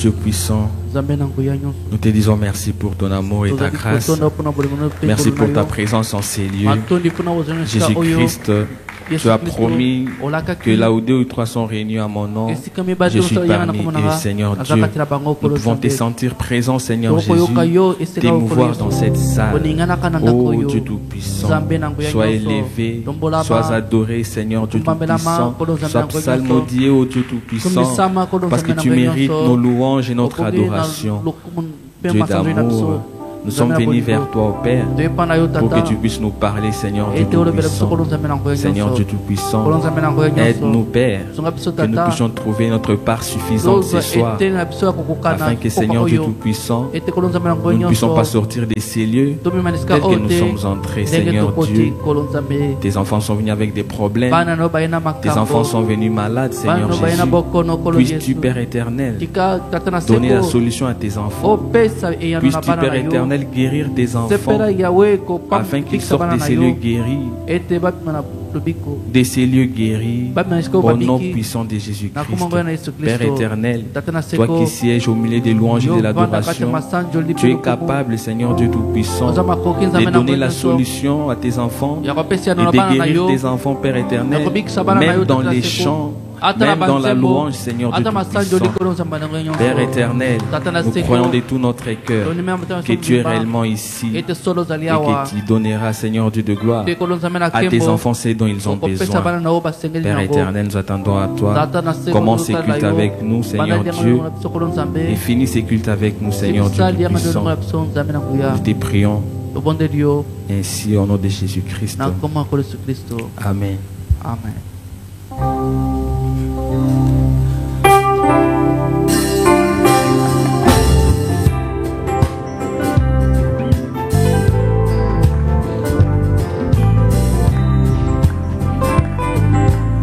Dieu puissant, nous te disons merci pour ton amour et ta grâce. Merci pour ta présence en ces lieux. Jésus-Christ, tu as promis que là où 2 ou 3 sont réunis à mon nom, je suis parmi eux, Seigneur Dieu. Nous pouvons te sentir présent, Seigneur Jésus, t'émouvoir dans cette salle. Oh Dieu Tout-Puissant, sois élevé, sois adoré, Seigneur Dieu Tout-Puissant. Sois psalmodié, oh Dieu Tout-Puissant, parce que tu mérites nos louanges et notre adoration. Dieu d'amour, nous sommes venus vers toi, au Père, pour que tu puisses nous parler, Seigneur Dieu Tout-Puissant. Seigneur Dieu Tout-Puissant, aide-nous, Père, que nous puissions trouver notre part suffisante ce soir, afin que, Seigneur Dieu Tout-Puissant, nous ne puissions pas sortir de ces lieux tels que nous sommes entrés, Seigneur Dieu. Tes enfants sont venus avec des problèmes, tes enfants sont venus malades, Seigneur Jésus. Puisses-tu, Père éternel, donner la solution à tes enfants. Puisses-tu, Père éternel, guérir tes enfants afin qu'ils sortent de ces lieux guéris, au nom puissant de Jésus-Christ. Père éternel, toi qui sièges au milieu des louanges et de l'adoration, tu es capable, Seigneur Dieu Tout-Puissant, de donner la solution à tes enfants et de guérir tes enfants, Père éternel, même dans les chants, même dans la louange, Seigneur Dieu Tout-Puissant. Père éternel, nous croyons de tout notre cœur que tu es réellement ici et que tu donneras, Seigneur Dieu de gloire, à tes enfants ce dont ils ont besoin. Père éternel, nous attendons à toi. Commence ce culte avec nous, Seigneur Dieu, et finis ce culte avec nous, Seigneur Dieu Tout-Puissant. Nous te prions ainsi au nom de Jésus-Christ. Amen. Amen.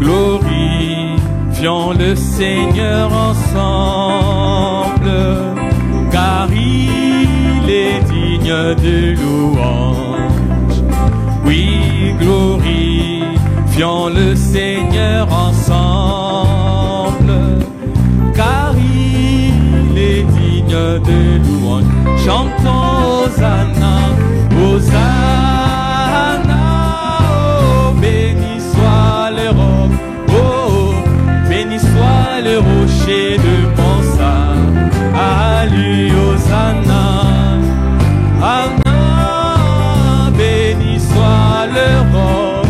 Glorifions le Seigneur ensemble, car il est digne de louange. Oui, glorifions le Seigneur ensemble, car il est digne de louange. Chantons Hosanna, Hosanna, oh, béni soit le roc, oh, béni soit le rocher de mon salut. À lui, Hosanna, Anna, béni soit le roc,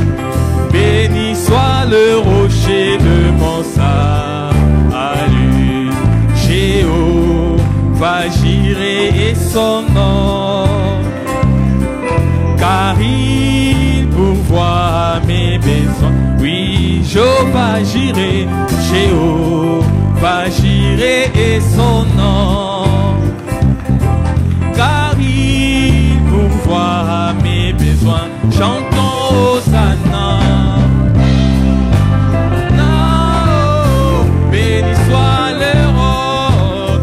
béni soit le rocher de mon salut. Jéhovah Jireh est son nom, car il pourvoit à mes besoins. Oui, Jéhovah Jireh, Jéhovah Jireh est son nom, car il pourvoit à mes besoins. Chantons Hosanna. Béni soit le roc,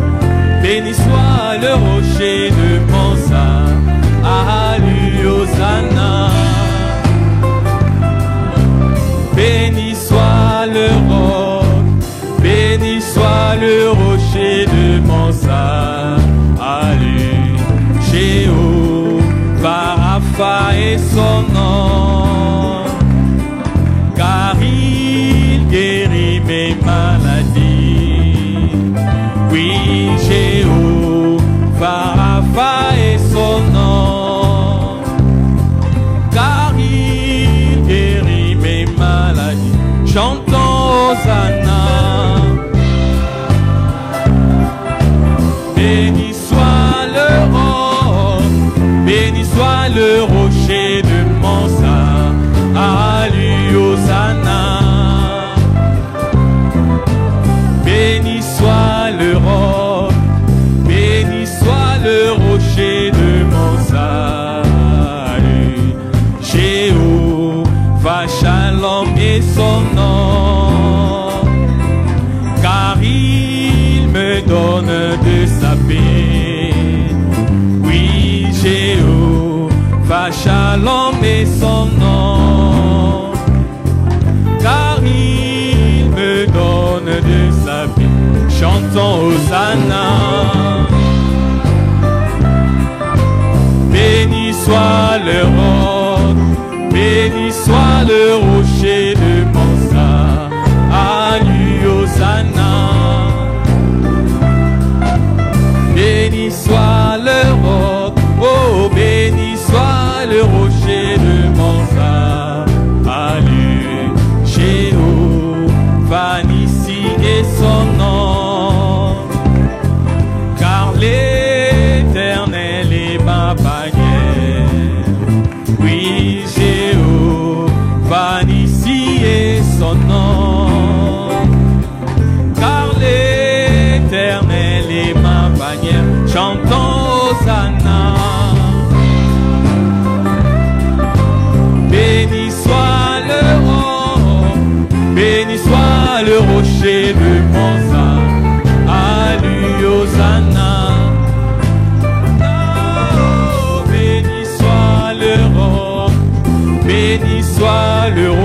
béni soit le rocher de mon salut. À lui, Hosanna. Béni soit le roc, béni soit le rocher de mon salut. Jéhovah Rapha est son nom, car il guérit mes maladies. Oui, Jéhovah Rapha est son nom, car il guérit mes maladies. Chantons Hosanna. Béni soit le roc, béni soit le rocher de mon salut. À lui, Hosanna. Béni soit le roc, béni soit le rocher de mon salut. Jéhovah Shalom est son nom, car il me donne de sa paix. Oui, Jéhovah Shalom est son nom, car il me donne de sa paix. Chantons Hosanna.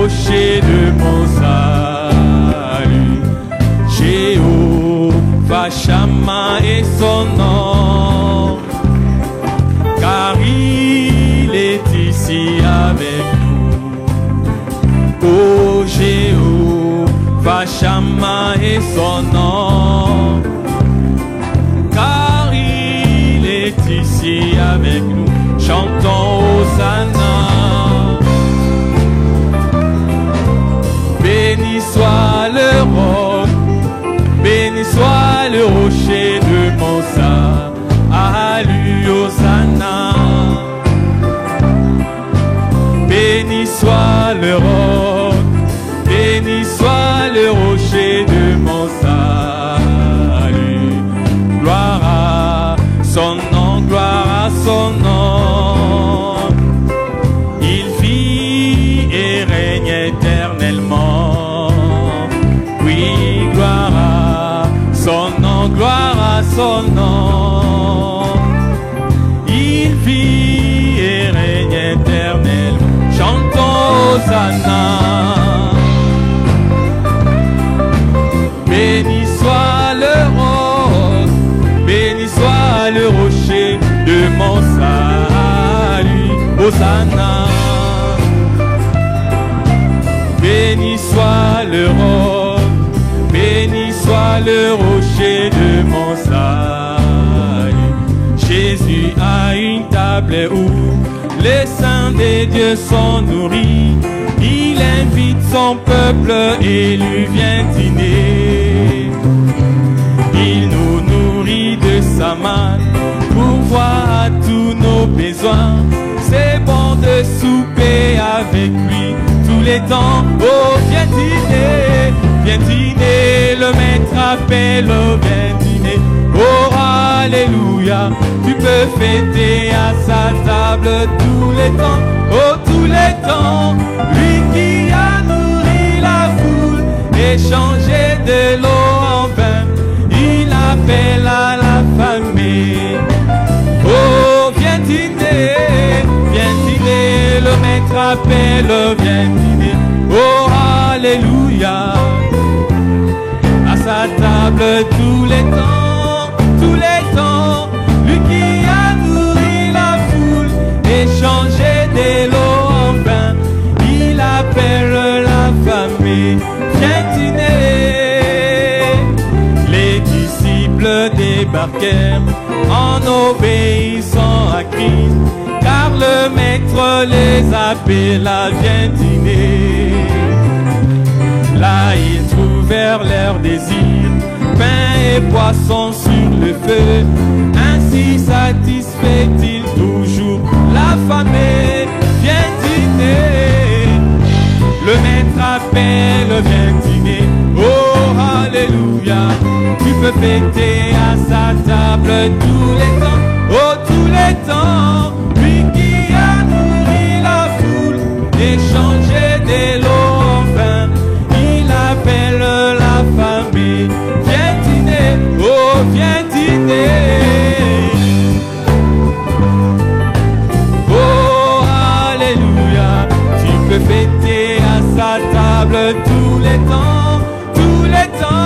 rocher de mon salut. Jéhovah Shammah est son nom, car il est ici avec nous. Oh, Jéhovah Shammah est son nom, car il est ici avec nous. Chantons Hosanna. Béni soit le roc, béni soit le rocher de mon salut. Hosanna. Béni soit le roc, béni soit le rocher de mon salut. Gloire à son nom, gloire à son nom. Il vit et règne éternellement. Oui, gloire à son nom, gloire à son nom. Il vit et règne éternellement. Chantons Hosanna. Béni soit le roc, béni soit le rocher de mon salut. Hosanna. Béni soit le roc, béni soit le rocher de mon salut. Jésus a une table où les saints des dieux sont nourris. Il invite son peuple et lui vient dîner. Il nous nourrit de sa main, pourvoit à tous nos besoins. C'est bon de souper avec lui tous les temps. Oh, viens dîner, le maître appelle, oh, viens dîner. Oh, alléluia, tu peux fêter à sa table tous les temps. Oh, tous les temps, lui qui a nourri la foule et changé de l'eau en vin, il appelle à la famille. Oh, viens dîner, le maître appelle, viens dîner. Oh, alléluia, à sa table tous les temps, lui qui a nourri la foule et changé de l'eau en vin, il appelle la famille. Viens dîner. Les disciples débarquèrent en obéissant à Christ, car le maître les appela, viens dîner. Là ils trouvèrent leur désir, pain et poisson sur le feu. Ainsi satisfait-il toujours l'affamé. Viens dîner. Le maître appelle, viens dîner. Oh, alléluia, tu peux fêter à sa table tous les temps. Oh, tous les temps, lui qui a nourri la foule et changé de l'eau en vin, il appelle la famille. Viens dîner, oh, viens dîner. Oh, alléluia, tu peux fêter à sa table tous les temps, tous les temps.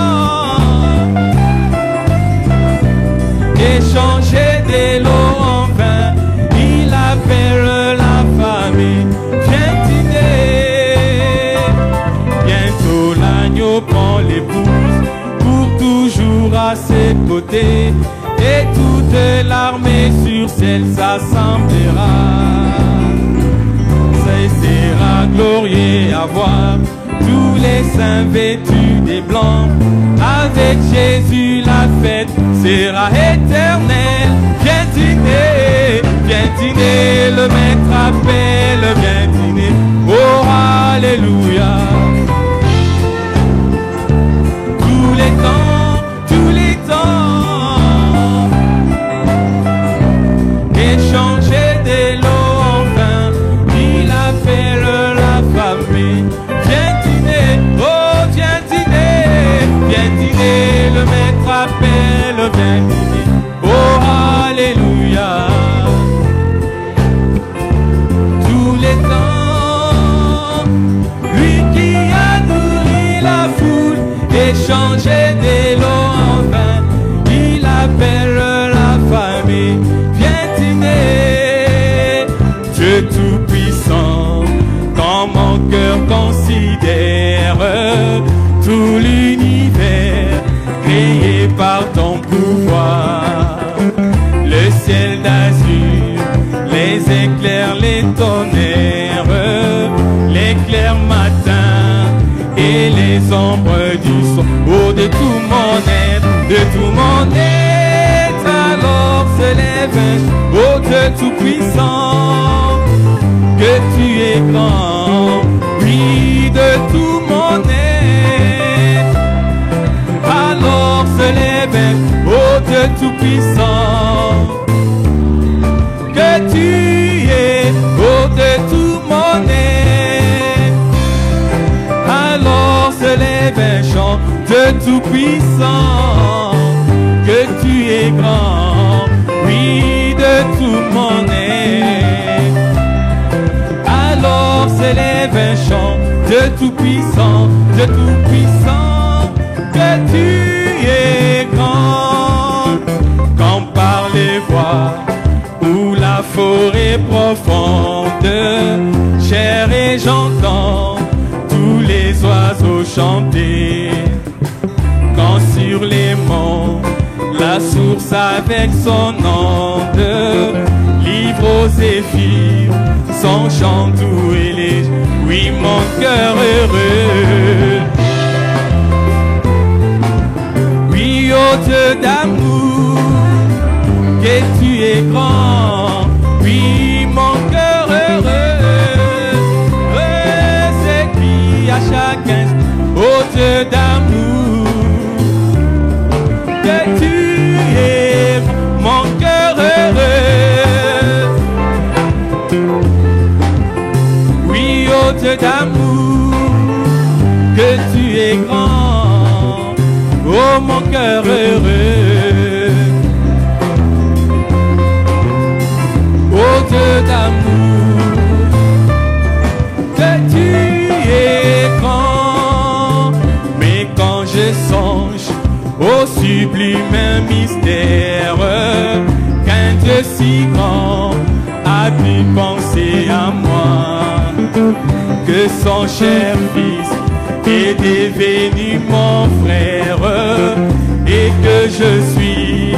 Et changer de l'eau en vin, il appelle la famille. Viens dîner. Bientôt l'agneau prend l'épouse pour toujours à ses côtés, et toute l'armée sur celle s'assemblera. Ce sera glorieux à voir tous les saints vêtus des blancs. Avec Jésus la fête sera éternelle. Viens dîner, le maître appelle, viens dîner. Oh, alléluia. Tous les temps, échanger de l'eau en vin, il appelle la famille. Viens dîner, oh, viens dîner, le maître appelle, viens dîner. Oh, alléluia. Tous les temps, lui tout l'univers créé par ton pouvoir. Le ciel d'azur, les éclairs, les tonnerres, l'éclair matin et les ombres du soir. Oh, de tout mon être, de tout mon être, alors se lève un oh Dieu tout-puissant, que tu es grand, oui, de tout mon être. Alors se lève un oh Dieu tout-puissant, que tu es oh de tout mon être. Alors se lève un chant de tout-puissant, que tu es grand, oui, de tout mon être. Alors s'élève un chant de tout-puissant, que tu es grand. Quand par les voies ou la forêt profonde, chair et j'entends tous les oiseaux chanter. Quand sur les monts, la source avec son onde livre aux zéphyrs son chant doux et léger. Oui, mon cœur heureux. Oui, ô Dieu d'amour, que tu es grand. Oui, mon cœur heureux. C'est qui à chacun, ô Dieu d'amour, que tu es mon cœur heureux. Oui, ô Dieu d'amour, que tu es grand, oh mon cœur heureux. Ô Dieu d'amour, que tu es grand. Mais quand je songe au sublime mystère qu'un Dieu si grand a pu penser à moi, que son cher fils est devenu mon frère et que je suis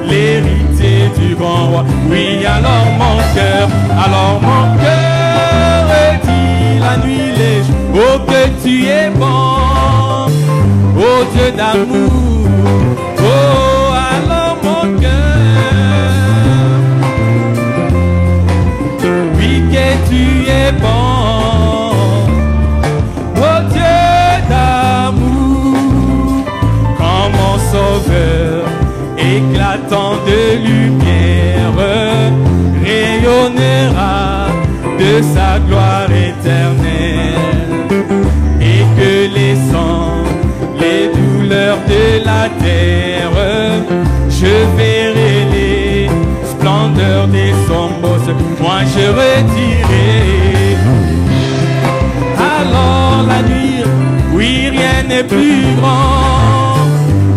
l'héritier du grand roi. Oui, alors mon cœur dit la nuit les jours, oh que tu es bon, oh Dieu d'amour, oh alors mon cœur, oui que tu es bon, oh Dieu d'amour, quand mon sauveur éclatant de lumière rayonnera de sa gloire éternelle, et que les sangs, les douleurs de la terre, je verrai les splendeurs des sombres, moi je redirai. Alors la nuit, oui, rien n'est plus grand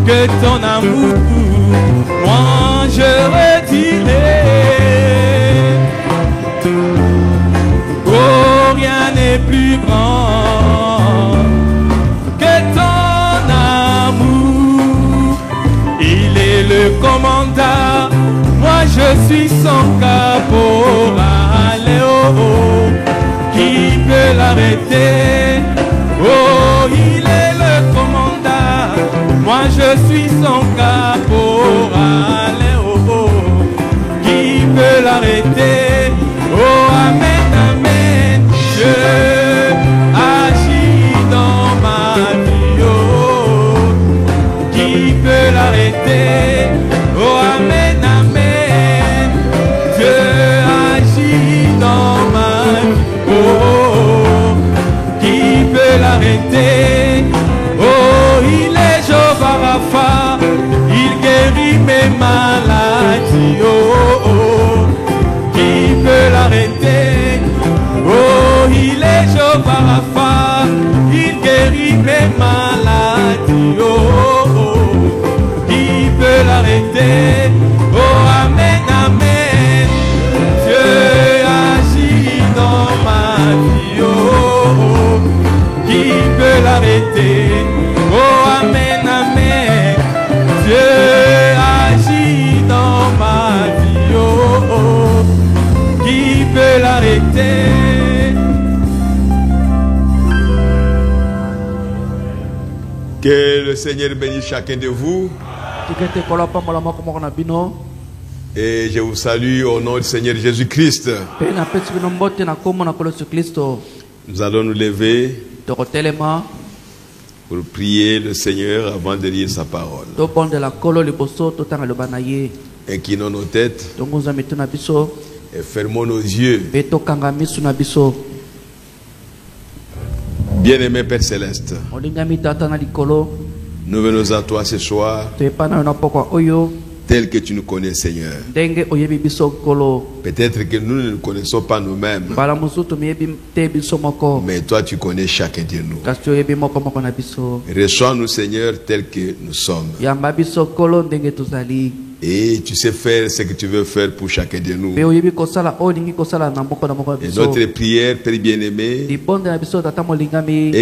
que ton amour, moi je redirai. Oh, rien n'est plus grand que ton amour. Il est le commandant, moi je suis son caporal. Oh, oh, qui peut l'arrêter? Oh, il est le commandant, moi je suis son caporal. Oh, oh, qui peut l'arrêter? Oh, amen, amen. Je agis dans ma vie. Oh, qui peut l'arrêter? Oh, amen, amen. Je agis dans ma vie. Oh, qui peut l'arrêter? Oh, il est Jéhovah Rapha, il guérit mes maladies. Oh, oh, qui peut l'arrêter? Oh, il est Jéhovah Rapha, il guérit mes maladies. Oh, oh, qui peut l'arrêter? Oh, amen, amen. Dieu agit dans ma vie. Oh, oh, qui peut l'arrêter? Oh, amen, amen. Dieu agit dans ma vie. Oh, oh. Qui peut l'arrêter? Que le Seigneur bénisse chacun de vous. Et je vous salue au nom du Seigneur Jésus-Christ. Nous allons nous lever pour prier le Seigneur avant de lire sa parole. Inclinons nos têtes et fermons nos yeux. Bien-aimé Père Céleste, nous venons à toi ce soir tel que tu nous connais, Seigneur. Peut-être que nous ne nous connaissons pas nous-mêmes, mais toi tu connais chacun de nous. Reçois-nous, Seigneur, tel que nous sommes. Et tu sais faire ce que tu veux faire pour chacun de nous. Et notre prière, Père bien-aimé, est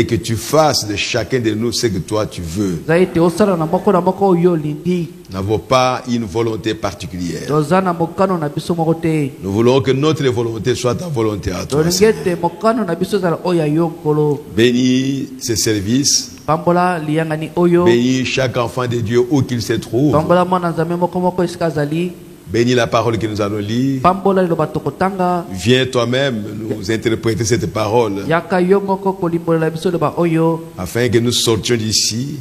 que tu fasses de chacun de nous ce que toi tu veux. Nous n'avons pas une volonté particulière. Nous voulons que notre volonté soit ta volonté à toi, Seigneur. Bénis ce service. Bénis chaque enfant de Dieu où qu'il se trouve. Bénis la parole que nous allons lire. Viens toi-même nous interpréter cette parole, afin que nous sortions d'ici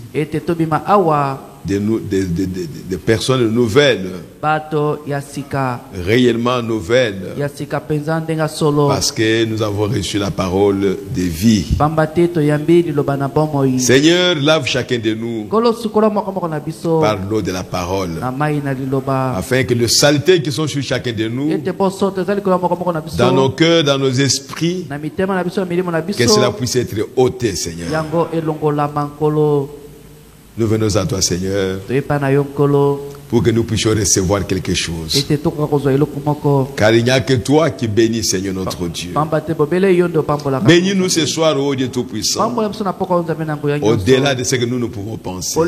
des personnes nouvelles, réellement nouvelles, parce que nous avons reçu la parole de vie. Seigneur, lave chacun de nous par l'eau de la parole, afin que les saletés qui sont sur chacun de nous, dans nos cœurs, dans nos esprits, que cela puisse être ôté, Seigneur. Nous venons à toi, Seigneur, pour que nous puissions recevoir quelque chose. Car il n'y a que toi qui bénis, Seigneur notre Dieu. Bénis-nous ce soir, ô Dieu Tout-Puissant, au-delà de ce que nous ne pouvons penser.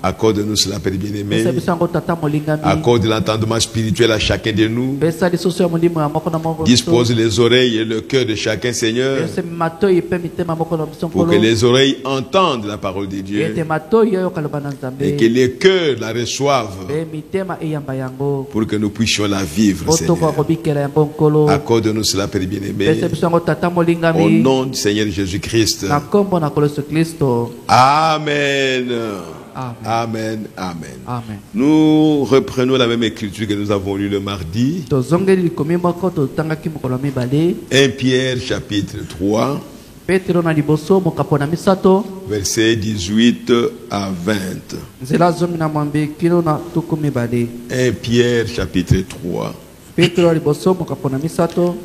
Accorde-nous cela, Père bien-aimé. Accorde l'entendement spirituel à chacun de nous. Dispose les oreilles et le cœur de chacun, Seigneur, pour que les oreilles entendent la parole de Dieu et que les cœurs la reçoivent, pour que nous puissions la vivre, Seigneur. Accorde-nous cela, Père bien-aimé, au nom du Seigneur Jésus-Christ. Amen. Amen. Amen. Amen. Nous reprenons la même écriture que nous avons lue le mardi. 1 Pierre chapitre 3. Versets 18 à 20. 1 Pierre chapitre 3.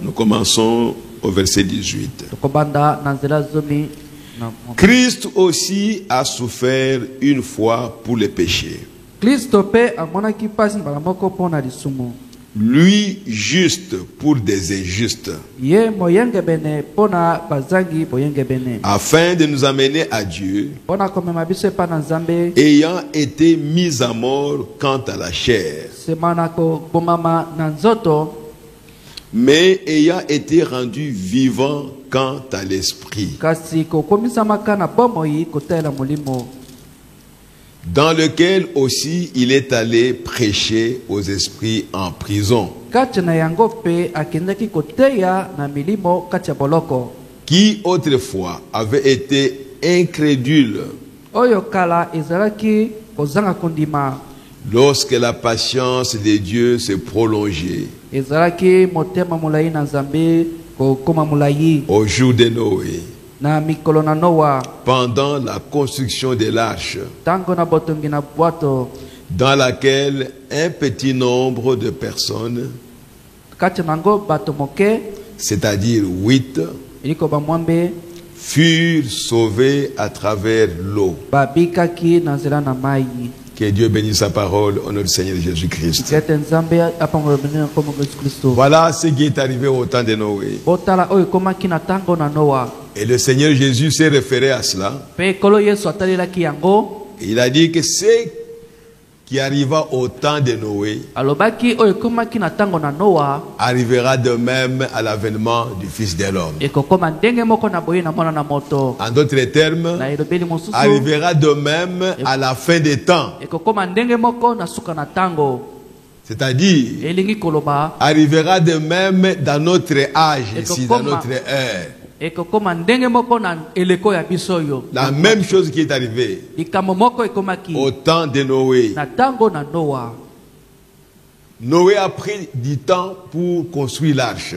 Nous commençons au verset 18. Christ aussi a souffert une fois pour les péchés, lui juste pour des injustes, afin de nous amener à Dieu, ayant été mis à mort quant à la chair, mais ayant été rendu vivant quant à l'esprit, dans lequel aussi il est allé prêcher aux esprits en prison, qui autrefois avaient été incrédules lorsque la patience de Dieu s'est prolongée au jour de Noé, pendant la construction de l'arche, dans laquelle un petit nombre de personnes, c'est-à-dire 8, furent sauvés à travers l'eau. Que Dieu bénisse sa parole au nom du Seigneur Jésus-Christ. Voilà ce qui est arrivé au temps de Noé. Et le Seigneur Jésus s'est référé à cela. Il a dit que c'est qui arriva au temps de Noé arrivera de même à l'avènement du Fils de l'homme. En d'autres termes, arrivera de même à la fin des temps. C'est-à-dire, arrivera de même dans notre âge ici, dans notre ère. La même chose qui est arrivée au temps de Noé. Noé a pris du temps pour construire l'arche.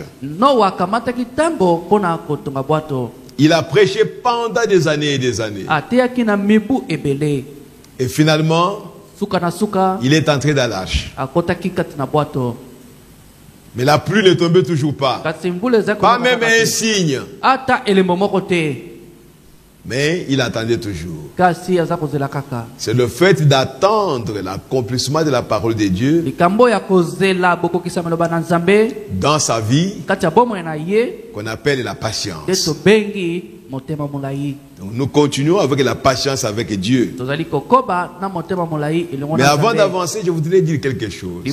Il a prêché pendant des années et des années. Et finalement, il est entré dans l'arche. Mais la pluie ne tombait toujours pas. Pas même un signe. Mais il attendait toujours. C'est le fait d'attendre l'accomplissement de la parole de Dieu dans sa vie qu'on appelle la patience. Donc nous continuons avec la patience avec Dieu. Mais avant d'avancer, je voudrais dire quelque chose.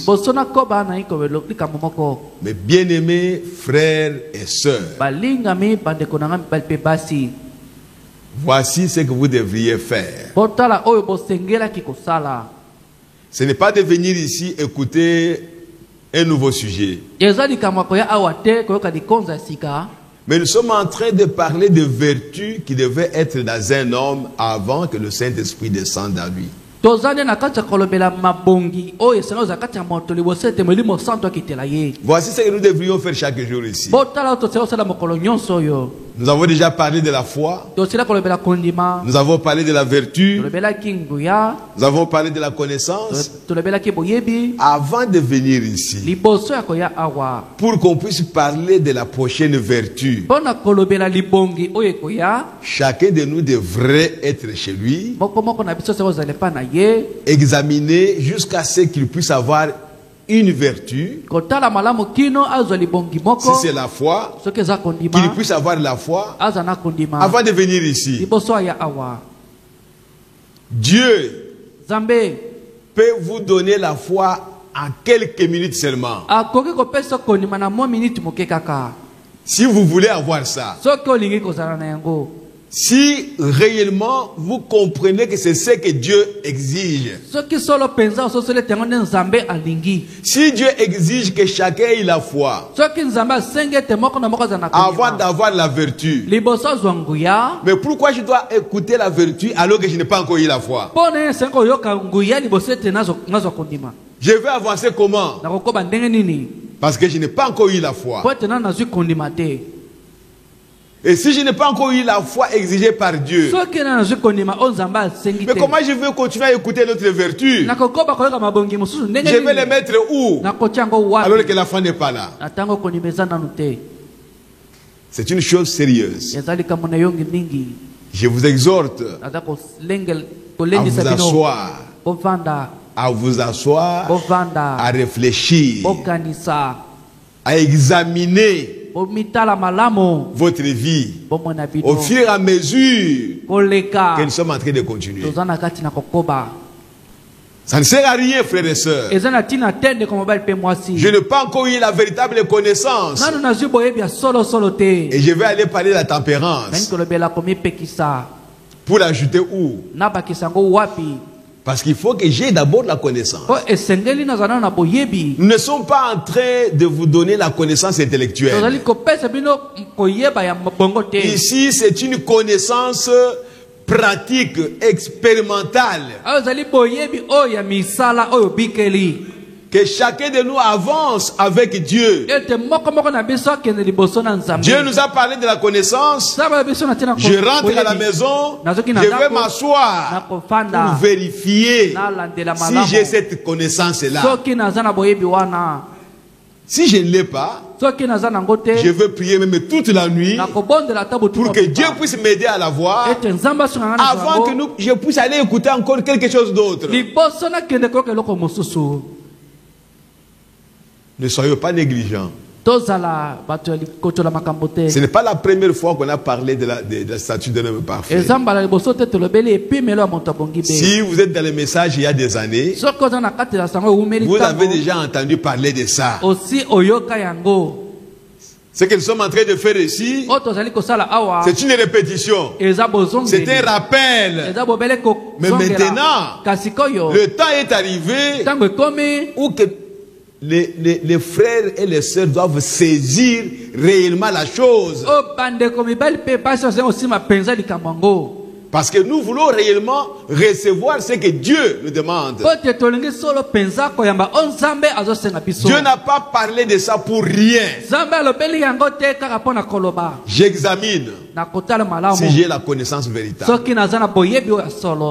Mes bien-aimés frères et sœurs, voici ce que vous devriez faire. Ce n'est pas de venir ici écouter un nouveau sujet. Mais nous sommes en train de parler de vertus qui devaient être dans un homme avant que le Saint-Esprit descende à lui. Voici ce que nous devrions faire chaque jour ici. Nous avons déjà parlé de la foi. Nous avons parlé de la vertu. Nous avons parlé de la connaissance. Avant de venir ici, pour qu'on puisse parler de la prochaine vertu, chacun de nous devrait être chez lui, examiner jusqu'à ce qu'il puisse avoir une vertu. Si c'est la foi, qu'il puisse avoir la foi avant de venir ici. Dieu peut vous donner la foi en quelques minutes seulement. Si vous voulez avoir ça. Si réellement vous comprenez que c'est ce que Dieu exige. Si Dieu exige que chacun ait la foi avant d'avoir la vertu, mais pourquoi je dois écouter la vertu alors que je n'ai pas encore eu la foi? Je vais avancer comment? Parce que je n'ai pas encore eu la foi. Et si je n'ai pas encore eu la foi exigée par Dieu, mais comment je vais continuer à écouter notre vertu? Je vais les mettre où? Alors que la foi n'est pas là. C'est une chose sérieuse. Je vous exhorte à vous asseoir, à réfléchir, à examiner votre vie au fur et à mesure que nous sommes en train de continuer. Ça ne sert à rien, frères et sœurs. Je n'ai pas encore eu la véritable connaissance. Et je vais aller parler de la tempérance. Pour l'ajouter où? Parce qu'il faut que j'ai d'abord la connaissance. Nous ne sommes pas en train de vous donner la connaissance intellectuelle. Ici, c'est une connaissance pratique, expérimentale. Que chacun de nous avance avec Dieu. Dieu nous a parlé de la connaissance. Je rentre à la maison. Je vais m'asseoir pour vérifier si j'ai cette connaissance-là. Si je ne l'ai pas, je veux prier même toute la nuit pour que Dieu puisse m'aider à la voir avant que je puisse aller écouter encore quelque chose d'autre. Ne soyez pas négligents. Ce n'est pas la première fois qu'on a parlé de la statue d'un homme parfait. Si vous êtes dans le message il y a des années, vous avez déjà entendu parler de ça. Ce que nous sommes en train de faire ici, c'est une répétition. C'est un rappel. Mais maintenant, le temps est arrivé où les frères et les sœurs doivent saisir réellement la chose. Parce que nous voulons réellement recevoir ce que Dieu nous demande. Dieu n'a pas parlé de ça pour rien. J'examine si j'ai la connaissance véritable.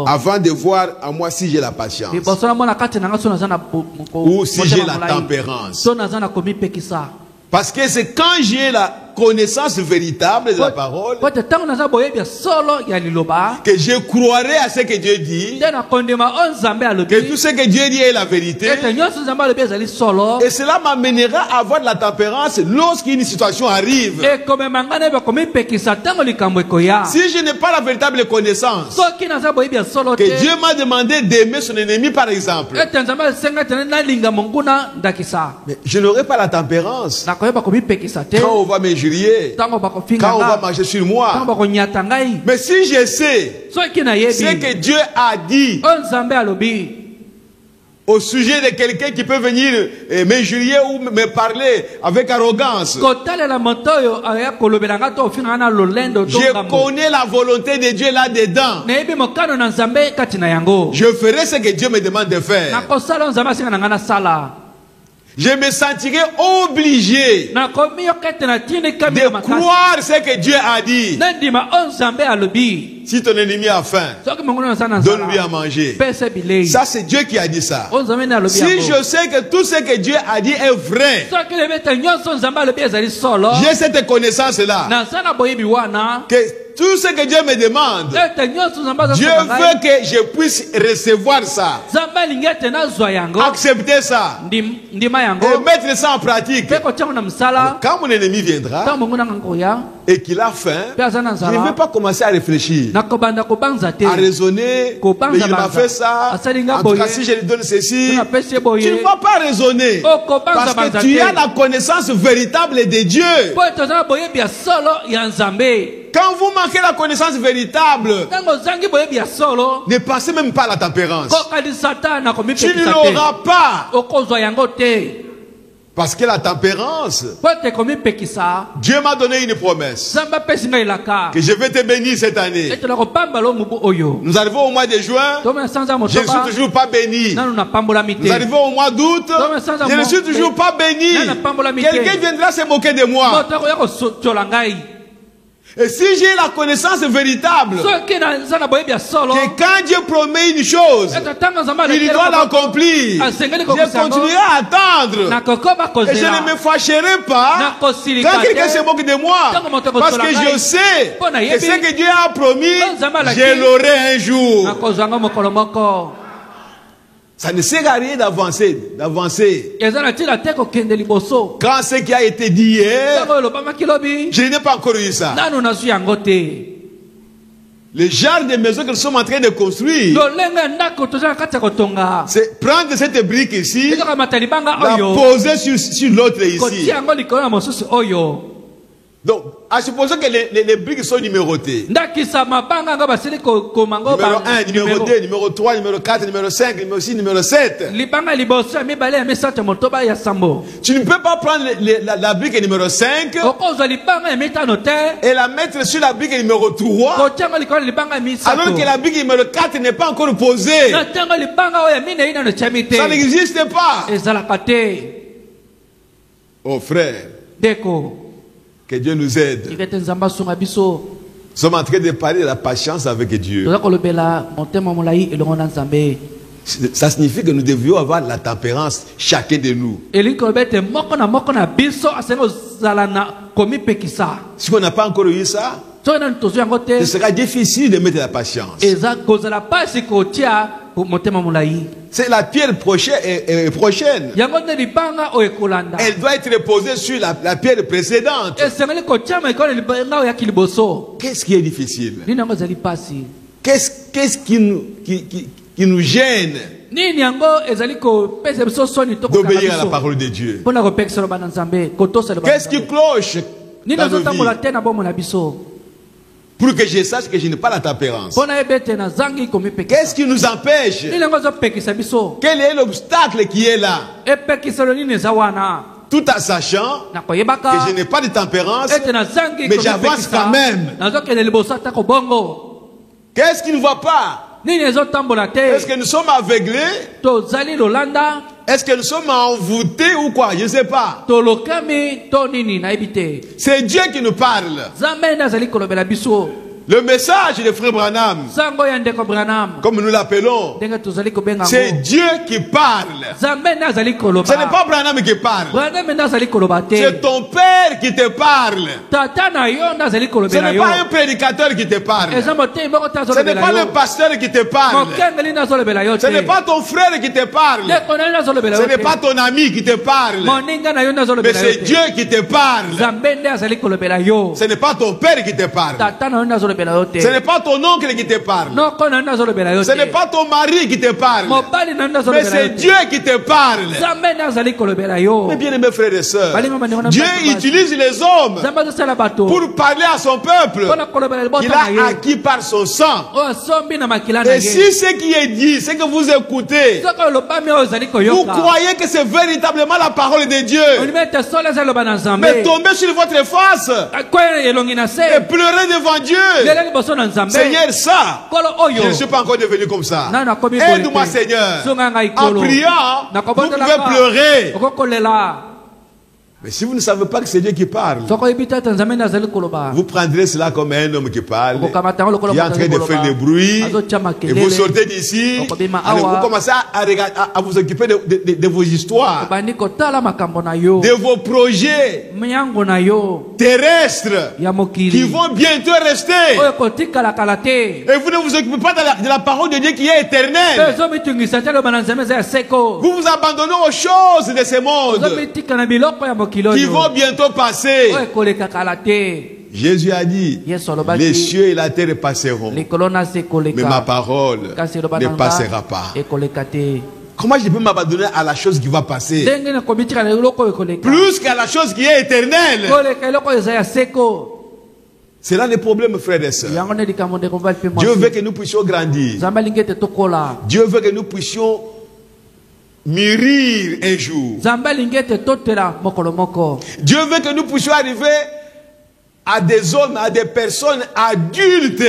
Avant de voir à moi si j'ai la patience. Ou si j'ai la tempérance. Parce que c'est quand j'ai la connaissance véritable de la parole que je croirai à ce que Dieu dit, que tout ce que Dieu dit est la vérité, et cela m'amènera à avoir de la tempérance lorsqu'une situation arrive. Si je n'ai pas la véritable connaissance, que Dieu m'a demandé d'aimer son ennemi par exemple, mais je n'aurai pas la tempérance quand on va m'injurier, quand on va marcher sur moi. Mais si je sais ce que Dieu a dit au sujet de quelqu'un qui peut venir m'injurier ou me parler avec arrogance, je connais la volonté de Dieu là-dedans. Je ferai ce que Dieu me demande de faire. Je me sentirai obligé de croire ce que Dieu a dit. Si ton ennemi a faim, donne-lui à manger. Ça, c'est Dieu qui a dit ça. Si je sais que tout ce que Dieu a dit est vrai, j'ai cette connaissance-là, que tout ce que Dieu me demande, Dieu veut que je puisse recevoir ça, accepter ça, et mettre ça en pratique. Quand mon ennemi viendra et qu'il a faim, je ne vais pas commencer à réfléchir, à raisonner, mais il m'a fait ça, en tout cas si je lui donne ceci, tu ne vas pas raisonner, parce que tu as la connaissance véritable de Dieu. Quand vous manquez la connaissance véritable, ne passez même pas à la tempérance. Tu ne l'auras pas. Parce que la tempérance, Dieu m'a donné une promesse que je vais te bénir cette année. Nous arrivons au mois de juin, je ne suis toujours pas béni. Nous arrivons au mois d'août, je ne suis toujours pas béni. Quelqu'un viendra se moquer de moi. Et si j'ai la connaissance véritable que quand Dieu promet une chose, il doit l'accomplir, je continuerai à attendre. Et je ne me fâcherai pas quand quelqu'un se moque de moi. Parce que je sais que ce que Dieu a promis, je l'aurai un jour. Ça ne sert à rien d'avancer. Quand ce qui a été dit hier, je n'ai pas encore eu ça. Le genre de maison que nous sommes en train de construire, c'est prendre cette brique ici, la poser sur l'autre ici. Donc, à supposer que les briques sont numérotées. Numéro 1, numéro 2, numéro 3, numéro 4, numéro 5, numéro 6, numéro 7. Tu ne peux pas prendre la brique numéro 5 et la mettre sur la brique numéro 3 alors que la brique numéro 4 n'est pas encore posée. Ça n'existe pas. Oh frère, que Dieu nous aide. Nous sommes en train de parler de la patience avec Dieu. Ça signifie que nous devions avoir la tempérance, chacun de nous. Si on n'a pas encore eu ça, ce sera difficile de mettre la patience. C'est la pierre prochaine. Elle doit être posée sur la pierre précédente. Qu'est-ce qui est difficile? Qu'est-ce qui nous gêne d'obéir à la parole de Dieu? Qu'est-ce qui cloche dans nos vies? Pour que je sache que je n'ai pas la tempérance. Qu'est-ce qui nous empêche? Quel est l'obstacle qui est là? Tout en sachant que je n'ai pas de tempérance, mais j'avance quand même. Qu'est-ce qui ne va pas? Est-ce que nous sommes aveuglés? Est-ce que nous sommes envoûtés ou quoi? Je ne sais pas. C'est Dieu qui nous parle. Le message de Frère Branham, comme nous l'appelons, c'est Dieu qui parle. Ce n'est pas Branham qui parle. C'est ton Père qui te parle. Ce n'est pas un prédicateur qui te parle. Ce n'est pas le pasteur qui te parle. Ce n'est pas ton frère qui te parle. Ce n'est pas ton ami qui te parle. Mais c'est Dieu qui te parle. Ce n'est pas ton père qui te parle. Ce n'est pas ton oncle qui te parle. Ce n'est pas ton mari qui te parle. Mais c'est Dieu qui te parle. Mes bien-aimés frères et sœurs, Dieu utilise les hommes pour parler à son peuple qu'il a acquis par son sang. Et si ce qui est dit, ce que vous écoutez, vous croyez que c'est véritablement la parole de Dieu, mais tombez sur votre face et pleurez devant Dieu. Seigneur, ça, je ne suis pas encore devenu comme ça. Aide-moi, Seigneur. En priant, vous pouvez pleurer. Mais si vous ne savez pas que c'est Dieu qui parle, vous prendrez cela comme un homme qui parle, qui est en train de faire des bruits, et vous sortez d'ici, vous commencez à vous occuper de vos histoires, de vos projets terrestres qui vont bientôt rester. Et vous ne vous occupez pas de la parole de Dieu qui est éternelle. Vous vous abandonnez aux choses de ce monde qui vont bientôt passer. Jésus a dit, les cieux et la terre passeront, mais ma parole ne passera pas. Comment je peux m'abandonner à la chose qui va passer plus qu'à la chose qui est éternelle? C'est là le problème, frères et sœurs. Dieu veut que nous puissions grandir. Dieu veut que nous puissions mûrir un jour. Dieu veut que nous puissions arriver à des hommes, à des personnes adultes.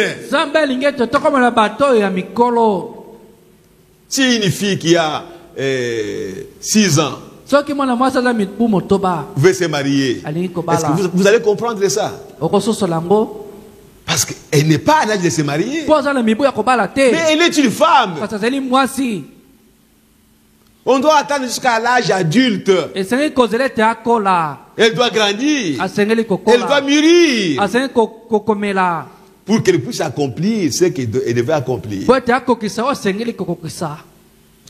Si une fille qui a 6 ans veut se marier, est-ce que vous allez comprendre ça? Parce qu'elle n'est pas à l'âge de se marier. Mais elle est une femme. On doit attendre jusqu'à l'âge adulte. Elle doit grandir. Elle doit mûrir. Pour qu'elle puisse accomplir ce qu'elle devait accomplir.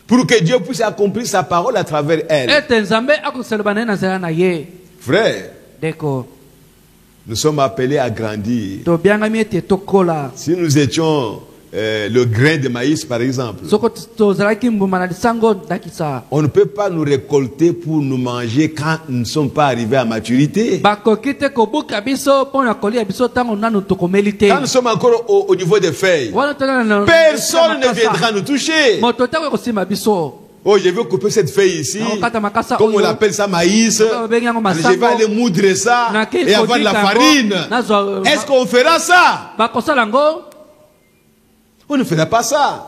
Pour que Dieu puisse accomplir sa parole à travers elle. Frère, nous sommes appelés à grandir. Si nous étions le grain de maïs, par exemple, on ne peut pas nous récolter pour nous manger quand nous ne sommes pas arrivés à maturité. Quand nous sommes encore au niveau des feuilles, personne ne viendra nous toucher. Oh, je vais couper cette feuille ici, comme on appelle ça maïs. Je vais aller moudre ça et avoir de la farine. Est-ce qu'on fera ça? On ne fera pas ça.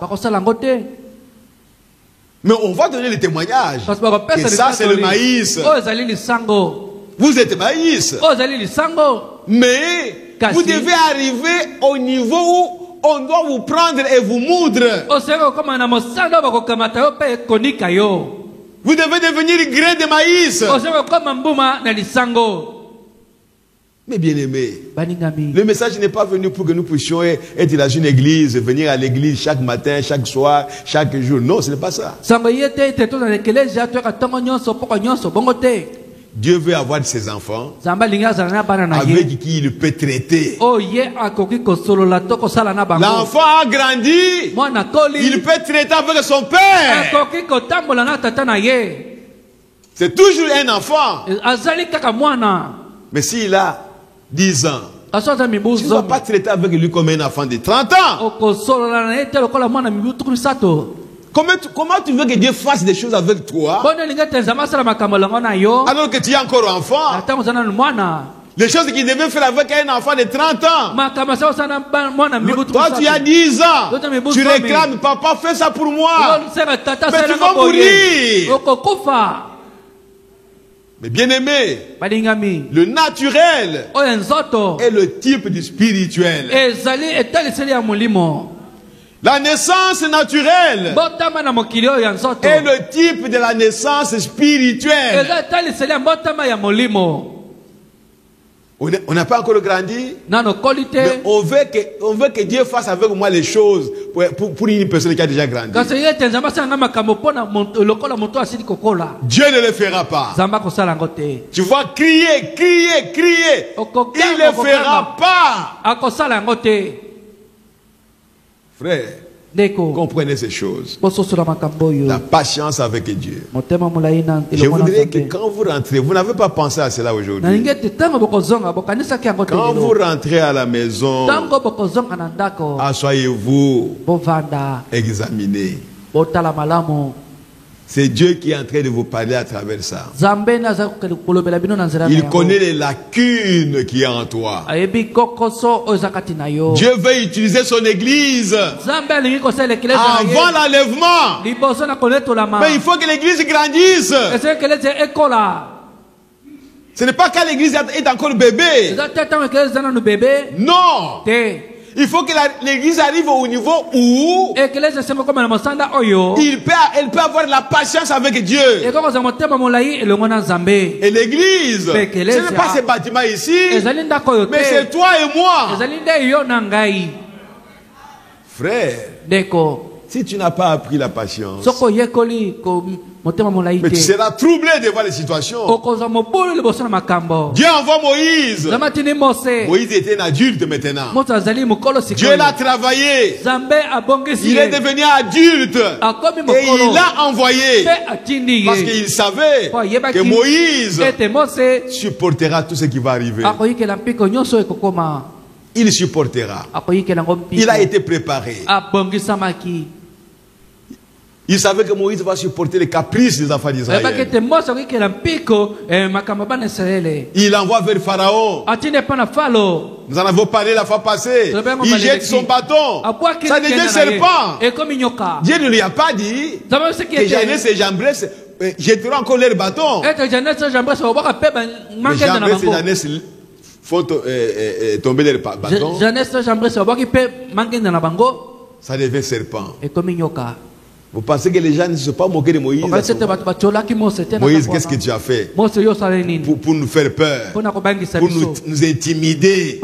Mais on va donner le témoignage que ça c'est le maïs. Vous êtes maïs. Mais vous devez arriver au niveau où on doit vous prendre et vous moudre. Vous devez devenir grain de maïs. Mais bien aimé, le message n'est pas venu pour que nous puissions être dans une église, venir à l'église chaque matin, chaque soir, chaque jour. Non, ce n'est pas ça. Dieu veut avoir ses enfants avec qui il peut traiter. L'enfant a grandi, il peut traiter avec son père. C'est toujours un enfant. Mais s'il a 10 ans, tu ne vas pas traiter avec lui comme un enfant de 30 ans. Comment tu veux que Dieu fasse des choses avec toi alors que tu es encore enfant? Les choses qu'il devait faire avec un enfant de 30 ans. Toi, tu as 10 ans. Tu réclames, papa, fais ça pour moi. Mais tu vas mourir. Mais bien aimé, le naturel est le type du spirituel. La naissance naturelle est le type de la naissance spirituelle. On n'a pas encore grandi, mais on veut que Dieu fasse avec moi les choses pour une personne qui a déjà grandi. Dieu ne le fera pas. Tu vas crier, crier, crier. Il ne le fera pas. Frère, comprenez ces choses. La patience avec Dieu. Je voudrais que quand vous rentrez, vous n'avez pas pensé à cela aujourd'hui. Quand vous rentrez à la maison, asseyez-vous, examinez. C'est Dieu qui est en train de vous parler à travers ça. Il connaît les lacunes qu'il y a en toi. Dieu veut utiliser son église avant l'enlèvement. Mais il faut que l'église grandisse. Ce n'est pas quand l'église est encore bébé. Non. Il faut que l'église arrive au niveau où elle peut avoir la patience avec Dieu. Et l'église, ce n'est pas ce bâtiment ici, mais c'est toi et moi. Frère, si tu n'as pas appris la patience, mais tu seras troublé devant les situations. Dieu envoie Moïse. Moïse était un adulte maintenant. Dieu l'a travaillé. Il est devenu adulte. Et il l'a envoyé. Parce qu'il savait que Moïse supportera tout ce qui va arriver. Il supportera. Il a été préparé. Il savait que Moïse va supporter les caprices des enfants d'Israël. Il envoie vers Pharaon. Nous en avons parlé la fois passée. Il jette son bâton. Ça devient serpent. Dieu ne lui a pas dit que Janès et Jambres jetteront encore leur bâton. Mais Jambres et Janès font tomber leur bâton. Ça devient serpent. Vous pensez que les gens ne se sont pas moqués de Moïse? Moïse, qu'est-ce que tu as fait pour nous faire peur, pour nous intimider?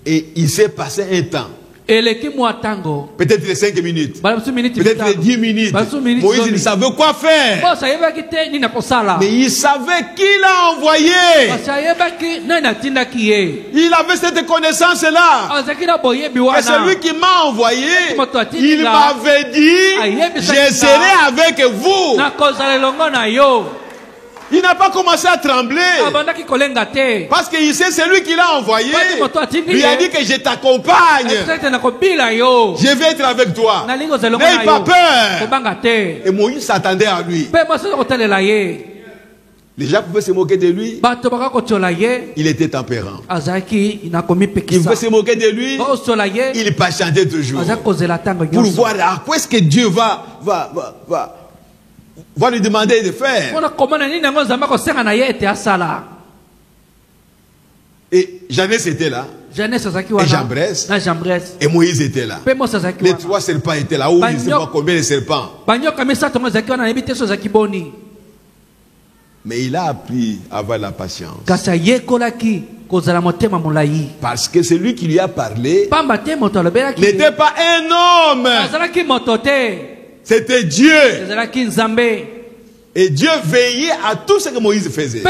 Et il s'est passé un temps. Peut-être les 5 minutes, peut-être les 10 minutes. Moïse, il savait quoi faire. Mais il savait qui l'a envoyé. Il avait cette connaissance-là. Et celui qui m'a envoyé, il m'avait dit, je serai avec vous. Il n'a pas commencé à trembler. Parce qu'il sait celui qui l'a envoyé. Lui a dit que je t'accompagne. Je vais être avec toi. N'aie pas peur. Et Moïse s'attendait à lui. Les gens pouvaient se moquer de lui. Il était tempérant. Ils pouvaient se moquer de lui. Il patientait toujours. Pour voir à quoi est-ce que Dieu va lui demander de faire. Et Janès était là. Et Jambres. Et Moïse était là. Les 3 serpents étaient là. Où il ne sait pas combien de serpents. Mais il a appris à avoir la patience. Parce que celui qui lui a parlé n'était pas un homme. C'était Dieu. Et Dieu veillait à tout ce que Moïse faisait.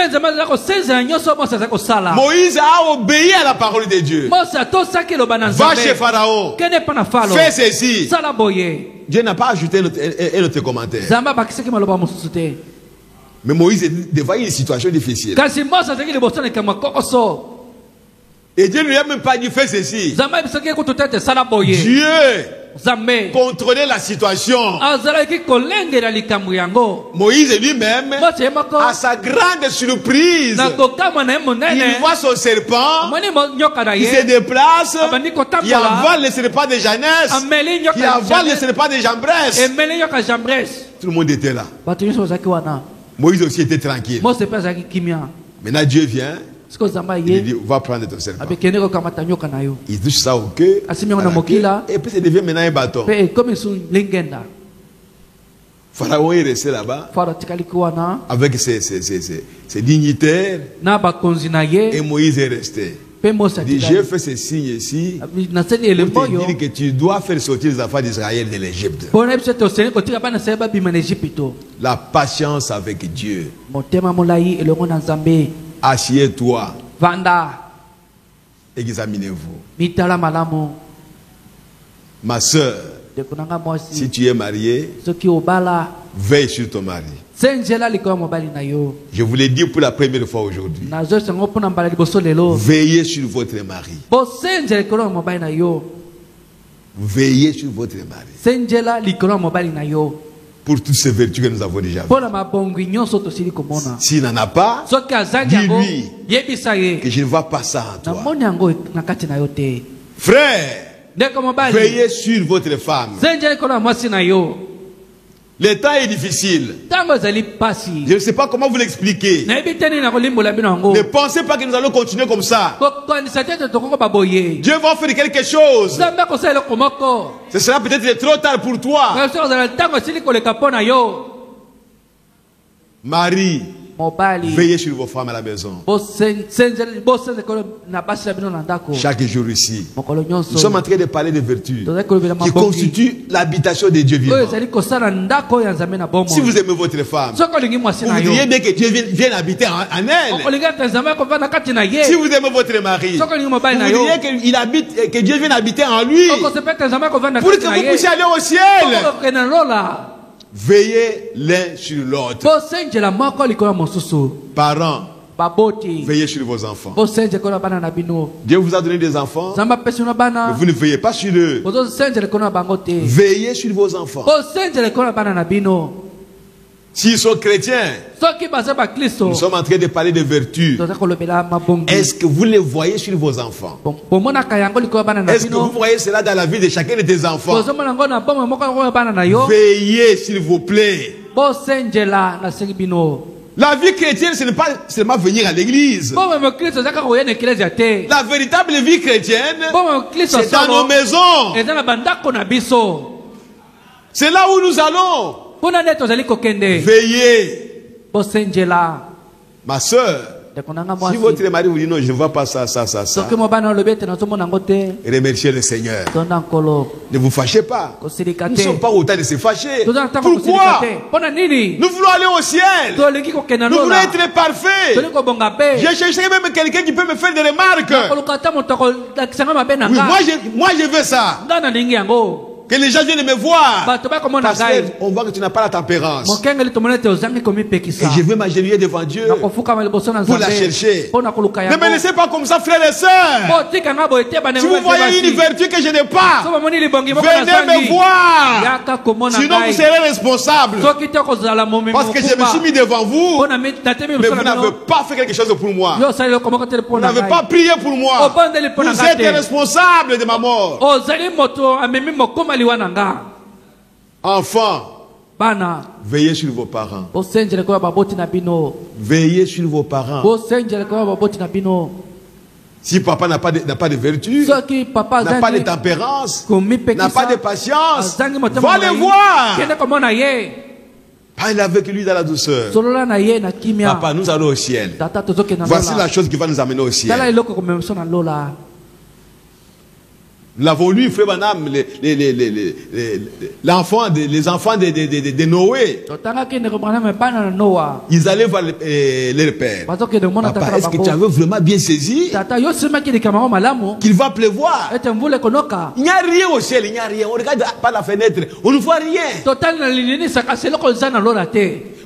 Moïse a obéi à la parole de Dieu. Va chez Pharaon. Fais ceci. Dieu n'a pas ajouté un autre commentaire. Mais Moïse est devant une situation difficile. Et Dieu ne lui a même pas dit fais ceci. Dieu contrôlait la situation. Moïse lui-même, à sa grande surprise, il voit son serpent, il se déplace, il avale le serpent de Janès, il avale le serpent de Jambres. Tout le monde était là. Moïse aussi était tranquille. Maintenant Dieu vient. Il dit, va prendre ton serpent. Il touche ça au cœur. Et puis ça devient maintenant un bâton. Pharaon est resté là-bas avec ses dignitaires. Et Moïse est resté. Il dit, j'ai fait ce signe ici pour te dire que tu dois faire sortir les enfants d'Israël de l'Égypte. La patience avec Dieu. Assieds-toi. Examinez-vous. Ma soeur, si tu es mariée, veille sur ton mari. Je vous l'ai dit pour la première fois aujourd'hui. Veillez sur votre mari. Veillez sur votre mari. Pour toutes ces vertus que nous avons déjà vues. S'il n'en a pas, dis-lui que je ne vois pas ça en toi. Frère, veillez sur votre femme. Le temps est difficile. Je ne sais pas comment vous l'expliquer. Ne pensez pas que nous allons continuer comme ça. Dieu va faire quelque chose. Ce sera peut-être trop tard pour toi. Marie, veillez sur vos femmes à la maison. Chaque jour ici, nous sommes en train de parler de vertus qui constituent l'habitation de Dieu vivant. Si vous aimez votre femme, vous voudriez bien que Dieu vienne habiter en elle. Si vous aimez votre mari, vous voudriez qu'il habite, que Dieu vienne habiter en lui pour que vous puissiez aller au ciel. Veillez l'un sur l'autre. Parents, veillez sur vos enfants. Dieu vous a donné des enfants, mais vous ne veillez pas sur eux. Veillez sur vos enfants. S'ils sont chrétiens, nous sommes en train de parler de vertus. Est-ce que vous les voyez sur vos enfants? Est-ce que vous voyez cela dans la vie de chacun de tes enfants? Veillez, s'il vous plaît. La vie chrétienne, ce n'est pas seulement venir à l'église. La véritable vie chrétienne, c'est dans nos maisons. C'est là où nous allons. Veillez. Ma soeur, si votre mari vous dit non, je ne vois pas ça. Remerciez le Seigneur. Ne vous fâchez pas. Nous ne sommes pas au temps de se fâcher. Pourquoi? Nous voulons aller au ciel. Nous voulons être parfaits. Je chercherai même quelqu'un qui peut me faire des remarques. Oui, moi je veux ça. Que les gens viennent me voir. Parce qu'on voit que tu n'as pas la tempérance. Et je vais m'agenouiller devant Dieu pour la chercher. Ne me laissez pas comme ça, frères et sœurs. Si vous voyez une vertu que je n'ai pas, venez me voir. Sinon vous serez responsable. Parce que je me suis mis devant vous, mais vous n'avez pas fait quelque chose pour moi. Vous n'avez pas prié pour moi. Vous êtes responsable de ma mort. Enfants, veillez sur vos parents. Veillez sur vos parents. Si papa n'a pas de vertu, n'a pas de tempérance, n'a pas de patience, va les voir. Parle avec lui dans la douceur. Papa, nous allons au ciel. Voici la chose qui va nous amener au ciel. Nous l'avons lu, frère Banam, les enfants de Noé. Ils allaient voir leur père. Papa, est-ce que tu avais vraiment bien saisi qu'il va pleuvoir? Il n'y a rien au ciel, il n'y a rien. On regarde par la fenêtre, on ne voit rien.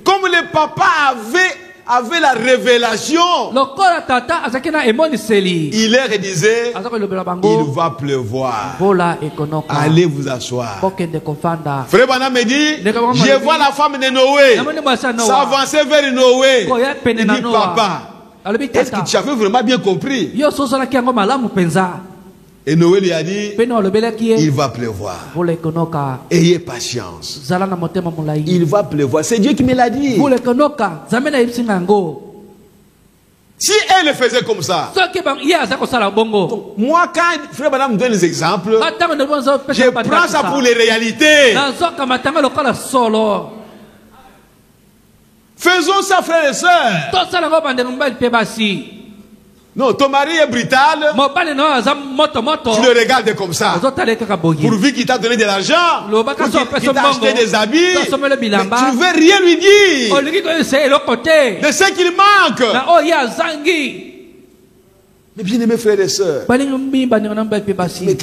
Comme le papa avait la révélation, il leur disait, il va pleuvoir. Allez vous asseoir. Frère Banam me dit, je vois la femme de Noé s'avancer vers Noé. Il dit, papa, est-ce que tu avais vraiment bien compris? Et Noé lui a dit, il va pleuvoir. Ayez patience. Il va pleuvoir. C'est Dieu qui me l'a dit. Si elle le faisait comme ça, donc, moi quand Frère Madame me donne les exemples, je prends ça pour les réalités. Faisons ça, frères et sœurs. Non, ton mari est brutal. Tu le regardes comme ça. Pourvu qu'il t'a donné de l'argent, qu'il t'a acheté des habits, mais tu ne veux rien lui dire de ce qu'il manque. Mais bien aimés frères et sœurs, mais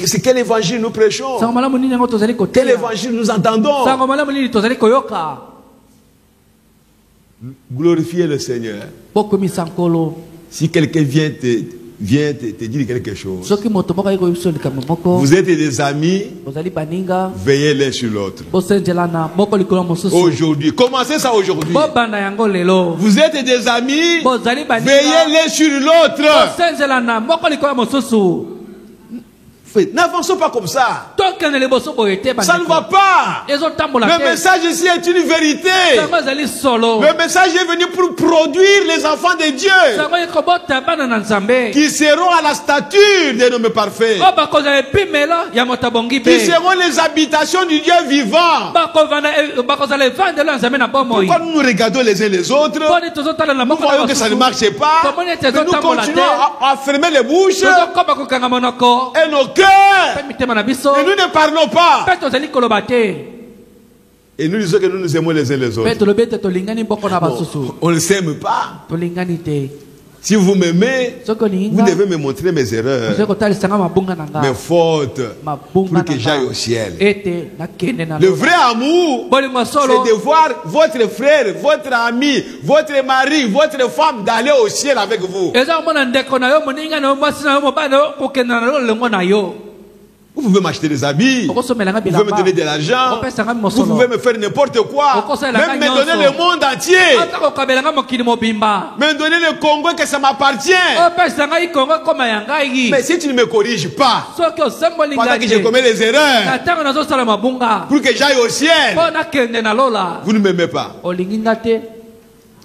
c'est quel évangile nous prêchons? Quel évangile nous entendons? Glorifiez le Seigneur. Si quelqu'un vient te dire quelque chose, vous êtes des amis, veillez l'un sur l'autre. Aujourd'hui, commencez ça aujourd'hui. Vous êtes des amis, veillez l'un sur l'autre. N'avançons pas comme ça. Ça ne va pas. Le message ici est une vérité. Le message est venu pour produire les enfants de Dieu qui seront à la stature des noms parfaits, qui seront les habitations du Dieu vivant. Pourquoi nous regardons les uns les autres? Nous voyons que ça ne marche pas, mais nous continuons à fermer les bouches et nos cœurs. Et nous ne parlons pas. Et nous disons que nous nous aimons les uns les autres. Non, on ne s'aime pas. Si vous m'aimez, vous devez me montrer mes erreurs, mes fautes, pour que j'aille au ciel. Le vrai amour, c'est de voir votre frère, votre ami, votre mari, votre femme d'aller au ciel avec vous. Vous pouvez m'acheter des habits, vous pouvez me donner de l'argent, vous pouvez me faire n'importe quoi, même me donner le monde entier, me donner le Congo que ça m'appartient. Mais si tu ne me corriges pas, pendant que je commets les erreurs, pour que j'aille au ciel, vous ne m'aimez pas.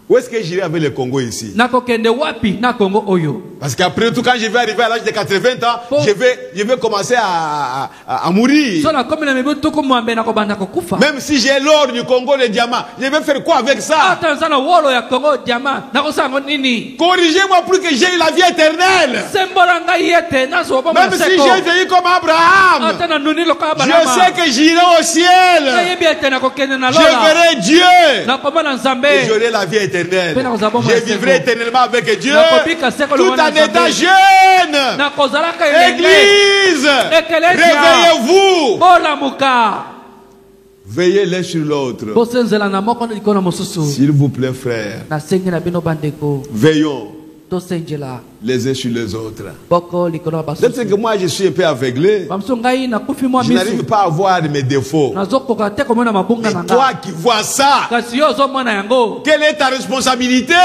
Où est-ce que j'irai avec le Congo ici? Parce qu'après tout, quand je vais arriver à l'âge de 80 ans, je vais commencer à mourir. Même si j'ai l'or du Congo, le diamant, je vais faire quoi avec ça? Corrigez-moi pour que j'aie la vie éternelle. Même si j'ai vécu comme Abraham, je sais que j'irai au ciel. Je verrai Dieu. Et j'aurai la vie éternelle. Je vivrai éternellement avec Dieu tout en étant jeune. Église, réveillez-vous. Veillez l'un sur l'autre. S'il vous plaît, frère, veillons les uns sur les autres. Peut-être que moi je suis un peu aveuglé. Je n'arrive pas à voir mes défauts. Mais toi qui vois ça, quelle est ta responsabilité?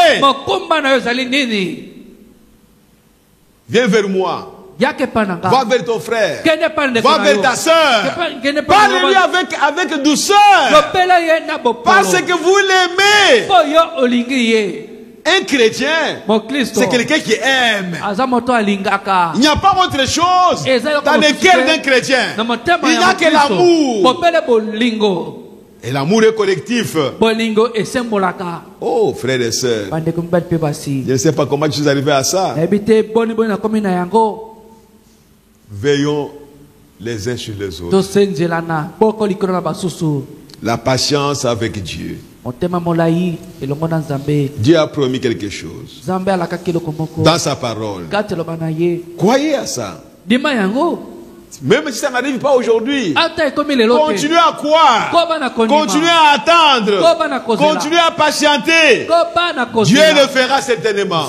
Viens vers moi. Va vers ton frère. Va vers ta soeur. Parle-lui avec douceur. Parce que vous l'aimez. Un chrétien, c'est quelqu'un qui aime. Il n'y a pas autre chose dans le cœur d'un chrétien. Il n'y a que l'amour. Et l'amour est collectif. Oh, frères et sœurs. Je ne sais pas comment je suis arrivé à ça. Veillons les uns sur les autres. La patience avec Dieu. Dieu a promis quelque chose dans sa parole. Croyez à ça. Même si ça n'arrive pas aujourd'hui, continuez à croire, continuez à attendre, continuez à patienter. Dieu le fera certainement.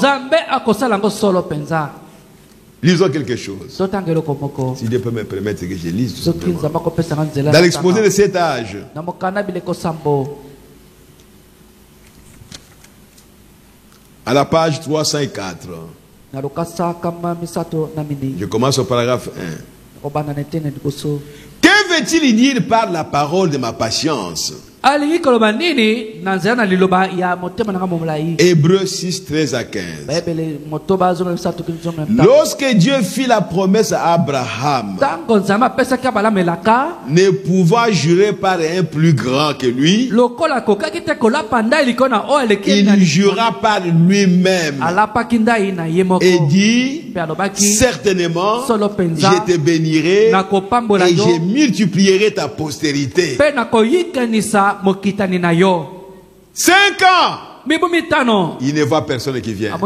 Lisons quelque chose. Si Dieu peut me permettre que je lise tout simplement. Dans l'exposé de cet âge, à la page 304, je commence au paragraphe 1. Que veut-il dire par la parole de ma patience? Hébreux 6, 13 à 15. Lorsque Dieu fit la promesse à Abraham, ne pouvant jurer par un plus grand que lui, il jura par lui-même et dit, certainement je te bénirai et je multiplierai ta postérité. 5 ans, il ne voit personne qui vient,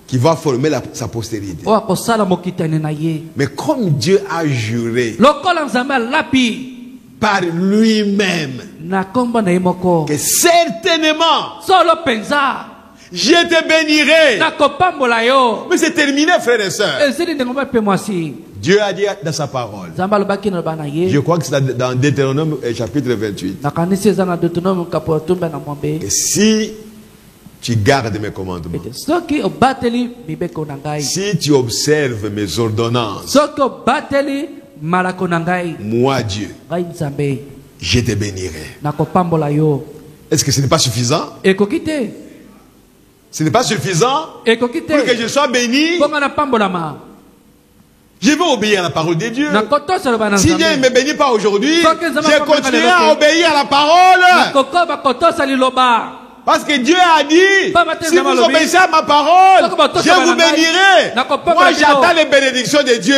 qui va former sa postérité. Mais comme Dieu a juré par lui-même que certainement je te bénirai. Mais c'est terminé, frères et sœurs. Dieu a dit dans sa parole. Je crois que c'est dans Deutéronome chapitre 28. Et si tu gardes mes commandements, si tu observes mes ordonnances, moi Dieu, je te bénirai. Est-ce que ce n'est pas suffisant? Ce n'est pas suffisant pour que je sois béni. Je vais obéir à la parole de Dieu. Si Dieu ne me bénit pas aujourd'hui, je continuerai à obéir à la parole. Parce que Dieu a dit, si vous obéissez à ma parole, je vous bénirai. Moi, j'attends les bénédictions de Dieu.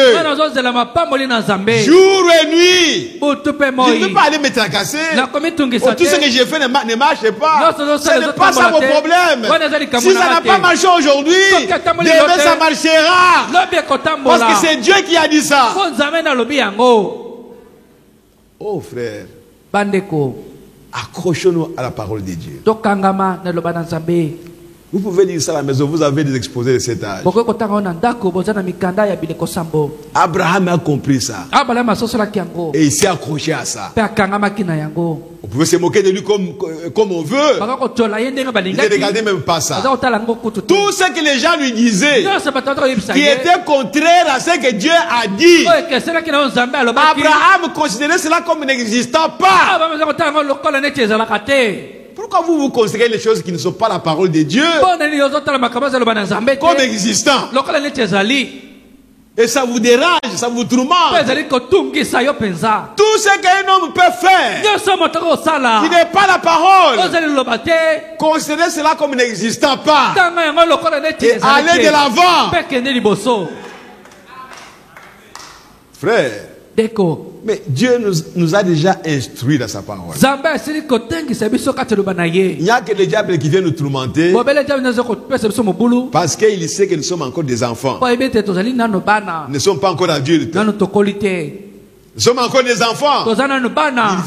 Jour et nuit. Je ne veux pas aller me tracasser. Tout ce que j'ai fait ne marche pas. Ce n'est pas ça mon problème. Si ça n'a pas marché aujourd'hui, demain ça marchera. Parce que c'est Dieu qui a dit ça. Oh frère. Accrochons-nous à la parole de Dieu. Vous pouvez lire ça à la maison, vous avez des exposés de cet âge. Abraham a compris ça. Et il s'est accroché à ça. On pouvait se moquer de lui comme on veut. Il ne regardait même pas ça. Tout ce que les gens lui disaient, qui était contraire à ce que Dieu a dit, Abraham considérait cela comme n'existant pas. Pourquoi vous considérez les choses qui ne sont pas la parole de Dieu comme existant? Et ça vous dérange, ça vous tourmente. Tout ce qu'un homme peut faire qui n'est pas la parole, considérez cela comme n'existant pas et aller de l'avant. Frère, mais Dieu nous a déjà instruits dans sa parole. Il n'y a que le diable qui vient nous tourmenter parce qu'il sait que nous sommes encore des enfants. Nous ne sommes pas encore adultes. Nous sommes encore des enfants. Il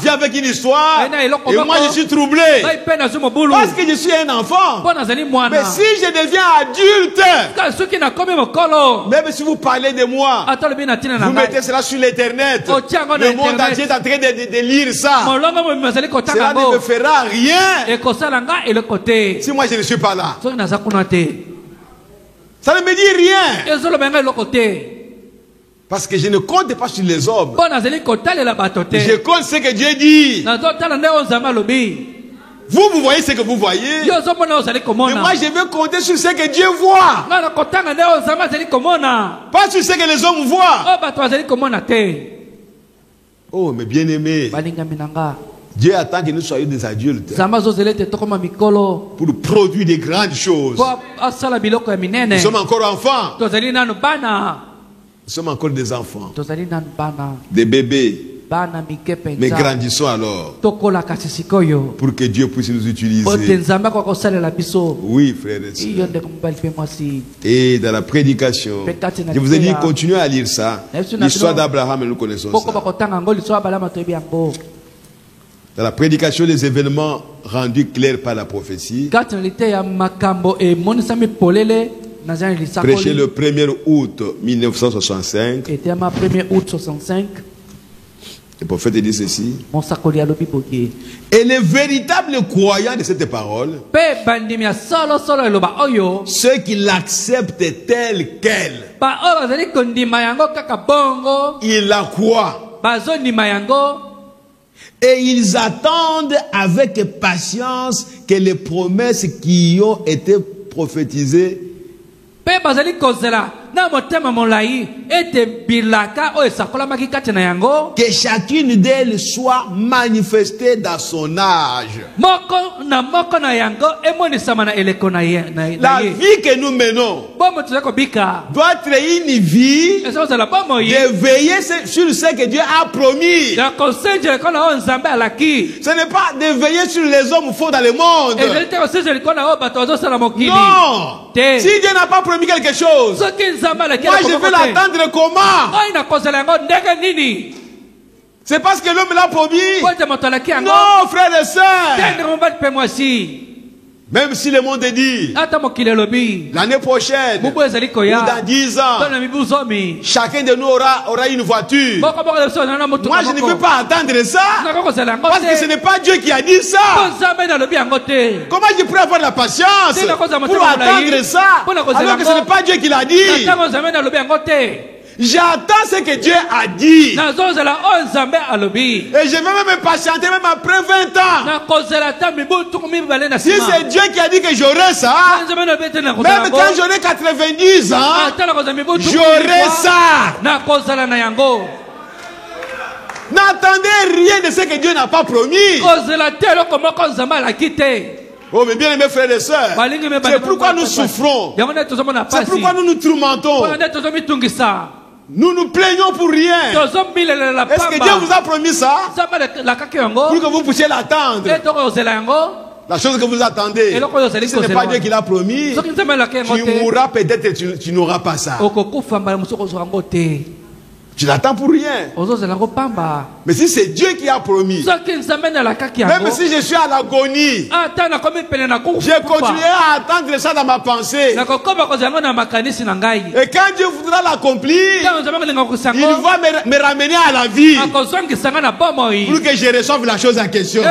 vient avec une histoire et moi je suis troublé parce que je suis un enfant. Mais si je deviens adulte, même si vous parlez de moi, vous mettez cela sur l'internet, le monde entier est en train de lire ça, cela ne me fera rien si moi je ne suis pas là. Ça ne me dit rien. Parce que je ne compte pas sur les hommes. Je compte ce que Dieu dit. Vous voyez ce que vous voyez. Mais moi, je veux compter sur ce que Dieu voit. Pas sur ce que les hommes voient. Oh, mais bien aimé, Dieu attend que nous soyons des adultes pour produire des grandes choses. Nous sommes encore enfants. Nous sommes encore des enfants, des bébés. Mais grandissons alors pour que Dieu puisse nous utiliser. Oui, frères et sœurs. Et dans la prédication, je vous ai dit, continuez à lire ça. L'histoire d'Abraham, nous connaissons ça. Dans la prédication des événements rendus clairs par la prophétie, prêché le 1er août 1965, le prophète dit ceci. Et les véritables croyants de cette parole, ceux qui l'acceptent telle qu'elle, ils la croient. Et ils attendent avec patience que les promesses qui ont été prophétisées que chacune d'elles soit manifestée dans son âge. La vie que nous menons doit être une vie de veiller sur ce que Dieu a promis. Ce n'est pas de veiller sur les hommes faux dans le monde. Non. Si Dieu n'a pas promis quelque chose, moi je vais l'attendre comment? C'est parce que l'homme l'a promis? Non, frères et sœurs. Même si le monde dit l'année prochaine ou dans 10 ans, chacun de nous aura une voiture. Moi je ne veux pas attendre ça, parce que ce n'est pas Dieu qui a dit ça. Comment je pourrais avoir la patience pour attendre ça alors que ce n'est pas Dieu qui l'a dit? J'attends ce que Dieu a dit. Et je vais même patienter même après 20 ans. Si c'est Dieu qui a dit que j'aurai ça, même quand j'aurai 90 ans, j'aurai ça. N'attendez rien de ce que Dieu n'a pas promis. Oh, mais bien aimés frères et sœurs, c'est pourquoi nous souffrons. C'est pourquoi nous nous tourmentons. Nous nous plaignons pour rien. Est-ce que Dieu vous a promis ça? Pour que vous puissiez l'attendre. La chose que vous attendez, si ce n'est pas Dieu qui l'a promis, tu mourras peut-être et tu n'auras pas ça. Tu l'attends pour rien. Mais si c'est Dieu qui a promis, même si je suis à l'agonie, je continuerai à attendre ça dans ma pensée. Et quand Dieu voudra l'accomplir, il va me ramener à la vie pour que je reçoive la chose en question.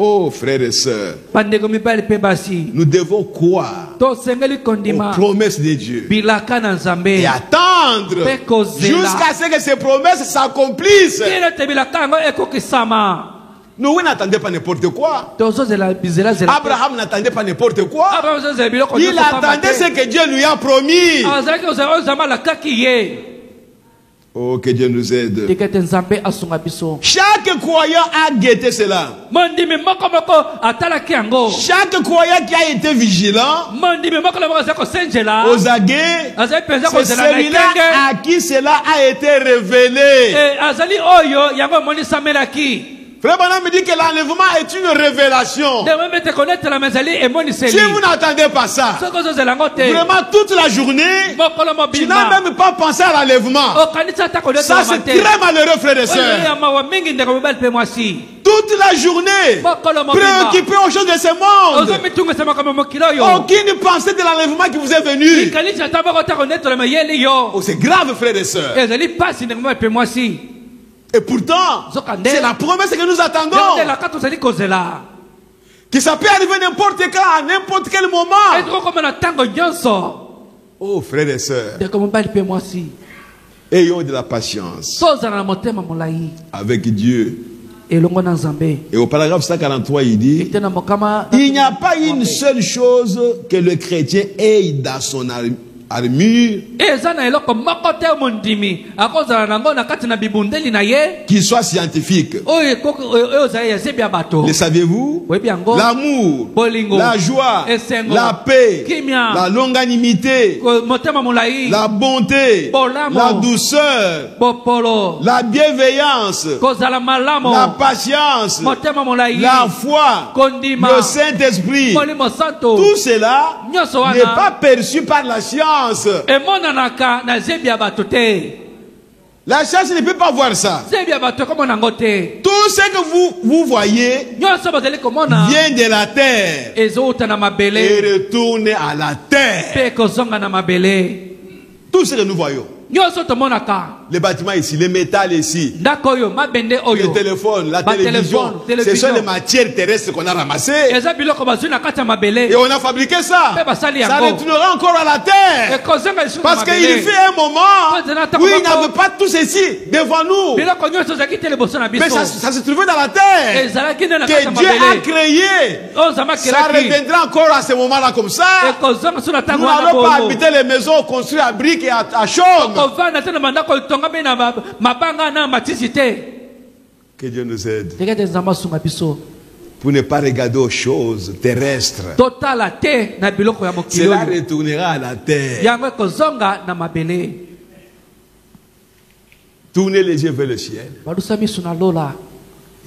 Oh, frères et sœurs, nous devons croire aux promesses de Dieu et attendre jusqu'à ce que ces promesses s'accomplissent. Nous, vous n'attendez pas n'importe quoi. Abraham n'attendait pas n'importe quoi. Il attendait ce que Dieu lui a promis. Oh, que Dieu nous aide. Chaque croyant a guetté cela. Chaque croyant qui a été vigilant aux aguets, c'est celui-là à qui cela a été révélé. Frère Branham me dit que l'enlèvement est une révélation. Si vous n'attendez pas ça, vraiment toute la journée, tu n'as même pas pensé à l'enlèvement. Ça c'est très malheureux, frère et sœur. Toute la journée, préoccupé aux choses de ce monde. Aucune pensée de l'enlèvement qui vous est venue. Oh, c'est grave, frère et sœur. Et pourtant, c'est la promesse que nous attendons. Que ça peut arriver n'importe quand, à n'importe quel moment. Oh, frères et sœurs, ayons de la patience avec Dieu. Et au paragraphe 143, il dit: il n'y a pas une seule chose que le chrétien ait dans son armure qui soit scientifique. Le saviez-vous? L'amour, la joie, la paix, la longanimité, la bonté, la douceur, la bienveillance, la patience, la foi, le Saint-Esprit. Tout cela n'est pas perçu par la science. La science ne peut pas voir ça. Tout ce que vous voyez vient de la terre et retourne à la terre. Tout ce que nous voyons, les bâtiments ici, les métals ici, le téléphone, la télévision, ce sont les matières terrestres qu'on a ramassées. Et on a fabriqué ça. Ça retournera encore à la terre. Parce qu'il fait un moment où il n'y avait pas tout ceci devant nous. Mais ça se trouvait dans la terre. Que Dieu a créé. Ça reviendra encore à ce moment-là comme ça. Nous n'allons pas habiter les maisons construites à briques et à chaume. Que Dieu nous aide pour ne pas regarder aux choses terrestres. Cela retournera à la terre. Tournez les yeux vers le ciel.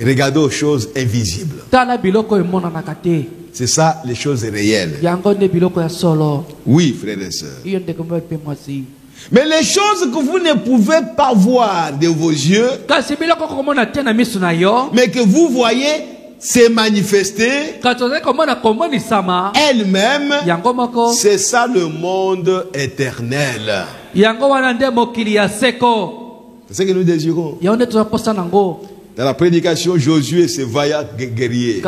Regardez aux choses invisibles. C'est ça les choses réelles. Oui, frères et sœurs. Mais les choses que vous ne pouvez pas voir de vos yeux, mais que vous voyez se manifester elle-même, c'est ça le monde éternel. C'est ce que nous désirons. Dans la prédication, Josué, ce vaillant guerrier,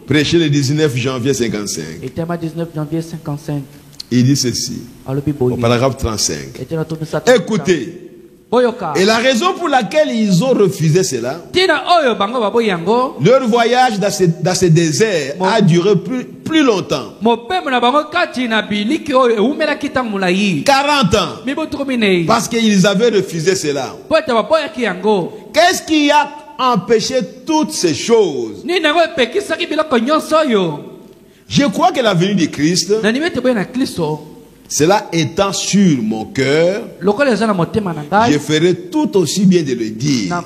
prêché le 19 janvier 55. Il dit ceci, au paragraphe 35. Écoutez, et la raison pour laquelle ils ont refusé cela, leur voyage dans ce désert a duré plus longtemps. 40 ans. Parce qu'ils avaient refusé cela. Qu'est-ce qui a empêché toutes ces choses? Je crois que la venue du Christ, cela étant sur mon cœur, je ferai tout aussi bien de le dire. Le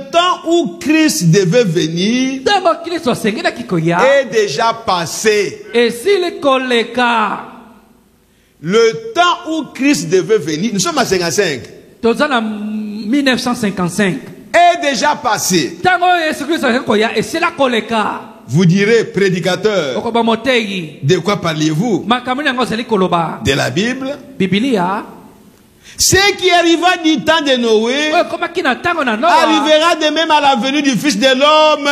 temps où Christ devait venir est déjà passé. Le temps où Christ devait venir, nous sommes à 55. 1955 est déjà passé. Vous direz, prédicateur, de quoi parliez-vous? De la Bible. Ce qui arriva du temps de Noé arrivera de même à la venue du Fils de l'homme.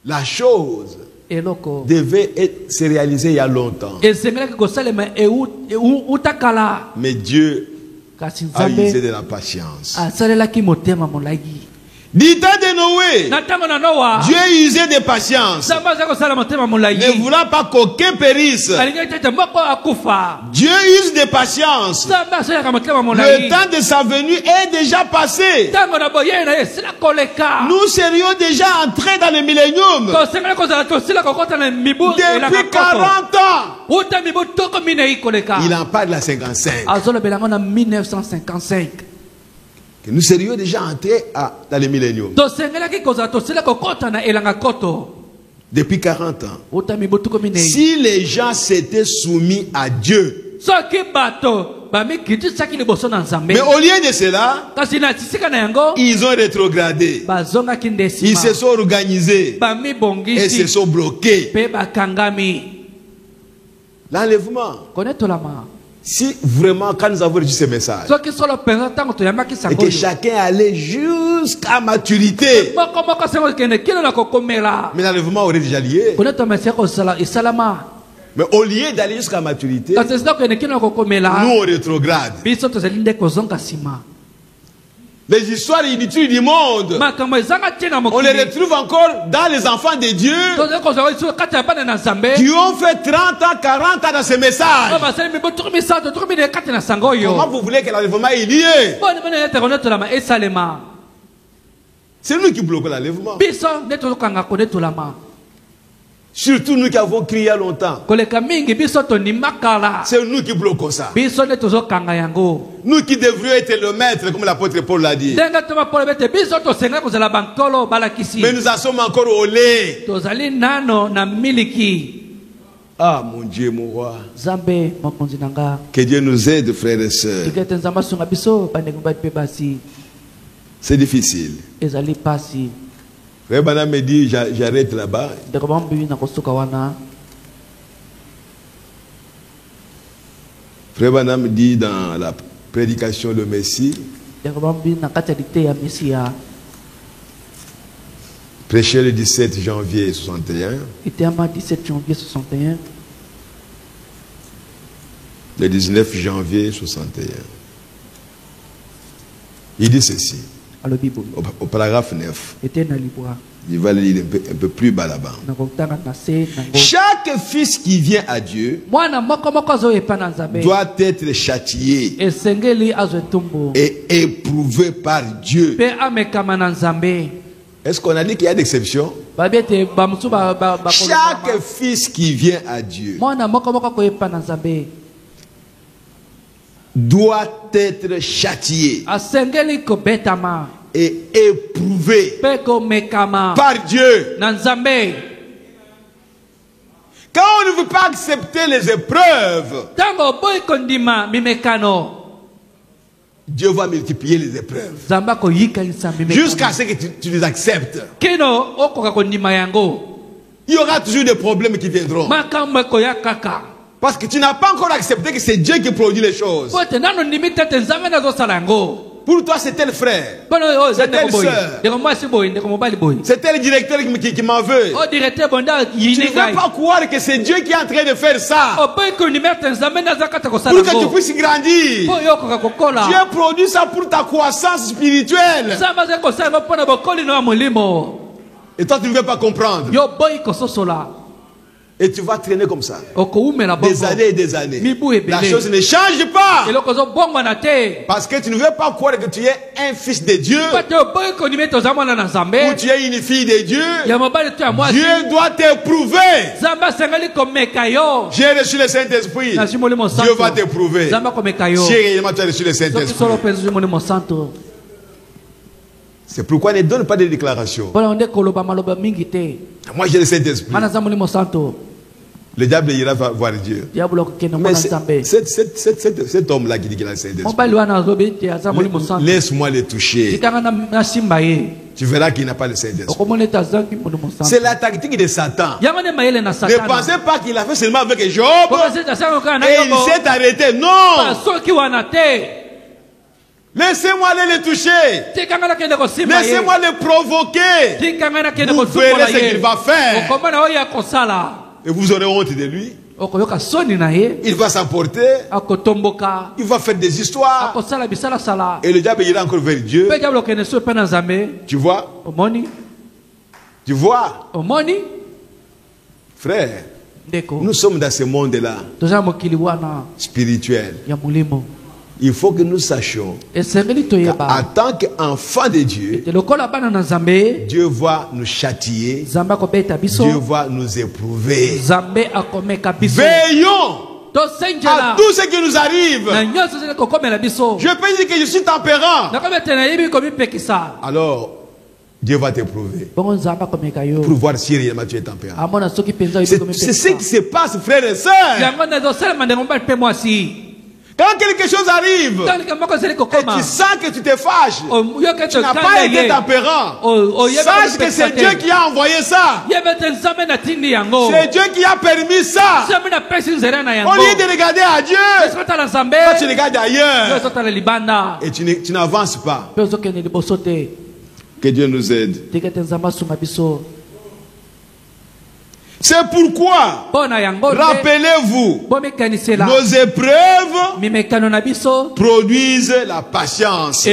La chose devait se réaliser il y a longtemps. Mais Dieu a usé de la patience. Du temps de Noé, Dieu a usé de patience. Ne voulant pas qu'aucun périsse, Dieu use de patience. Le temps de sa venue est déjà passé. Nous serions déjà entrés dans le millénium depuis 40 ans. Il en parle à 55. Que nous serions déjà entrés dans le millénium. Depuis 40 ans. Si les gens s'étaient soumis à Dieu, mais au lieu de cela, ils ont rétrogradé. Ils se sont organisés et se sont bloqués. L'enlèvement. Si vraiment, quand nous avons reçu ce message, et que chacun allait jusqu'à maturité, mais l'enlèvement aurait déjà lié. Mais au lieu d'aller jusqu'à maturité, nous on rétrograde. des histoires inutiles du monde, on les retrouve encore dans les enfants de Dieu qui ont fait 30 ans, 40 ans dans ces messages. Comment vous voulez que l'enlèvement ait lieu? C'est nous qui bloquons l'enlèvement. Surtout nous qui avons crié il y a longtemps. C'est nous qui bloquons ça. Nous qui devrions être le maître, comme l'apôtre Paul l'a dit. Mais nous en sommes encore au lait. Ah mon Dieu, mon roi. Que Dieu nous aide, frères et sœurs. C'est difficile. Frère Branham me dit, j'arrête là-bas. Frère Branham dit dans la prédication le Messie, prêché le 17 janvier 61. Le 19 janvier 61. Il dit ceci. Au paragraphe 9. Il va le lire un peu plus bas là-bas. Chaque fils qui vient à Dieu doit être châtié et éprouvé par Dieu. Est-ce qu'on a dit qu'il y a d'exceptions? Chaque fils qui vient à Dieu doit être châtié et éprouvé par Dieu. Quand on ne veut pas accepter les épreuves, Dieu va multiplier les épreuves jusqu'à ce que tu les acceptes. Il y aura toujours des problèmes qui viendront. Parce que tu n'as pas encore accepté que c'est Dieu qui produit les choses. Pour toi, c'est tel frère, c'est telle soeur, c'est tel directeur qui m'en veut. Tu ne peux pas croire que c'est Dieu qui est en train de faire ça pour que tu puisses grandir. Dieu produit ça pour ta croissance spirituelle. Et toi, tu ne veux pas comprendre. Et tu vas traîner comme ça des années et des années. La chose ne change pas. Parce que tu ne veux pas croire que tu es un fils de Dieu ou tu es une fille de Dieu. Dieu doit t'éprouver. J'ai reçu le Saint-Esprit. Dieu va t'éprouver. Si réellement tu as reçu le Saint-Esprit. C'est pourquoi ne donne pas de déclaration. Moi j'ai le Saint-Esprit. Le diable ira voir Dieu. Mais cet homme-là qui dit qu'il a le Saint-Esprit, laisse-moi le toucher. Tu verras qu'il n'a pas le Saint-Esprit. C'est la tactique de Satan. Ne pensez pas qu'il a fait seulement avec Job et il s'est arrêté. Non! Laissez-moi aller le toucher. Laissez-moi le provoquer. Vous verrez ce qu'il va faire. Et vous aurez honte de lui. Il va s'emporter. Il va faire des histoires. Et le diable ira encore vers Dieu. Tu vois? Tu vois? Frère, nous sommes dans ce monde-là spirituel. Il faut que nous sachions qu'en tant qu'enfant de Dieu, Dieu va nous châtier, Dieu va nous éprouver. Veillons à tout ce qui nous arrive. Je peux dire que je suis tempérant. Alors, Dieu va t'éprouver pour voir si réellement tu es tempérant. C'est ce qui se passe, frères et sœurs. Quand quelque chose arrive et tu sens que tu te fâches, tu n'as pas été tempérant, sache que c'est Dieu qui a envoyé ça. C'est Dieu qui a permis ça. Au lieu de regarder à Dieu, toi tu regardes ailleurs et tu n'avances pas. Que Dieu nous aide. C'est pourquoi, rappelez-vous, nos épreuves produisent la patience.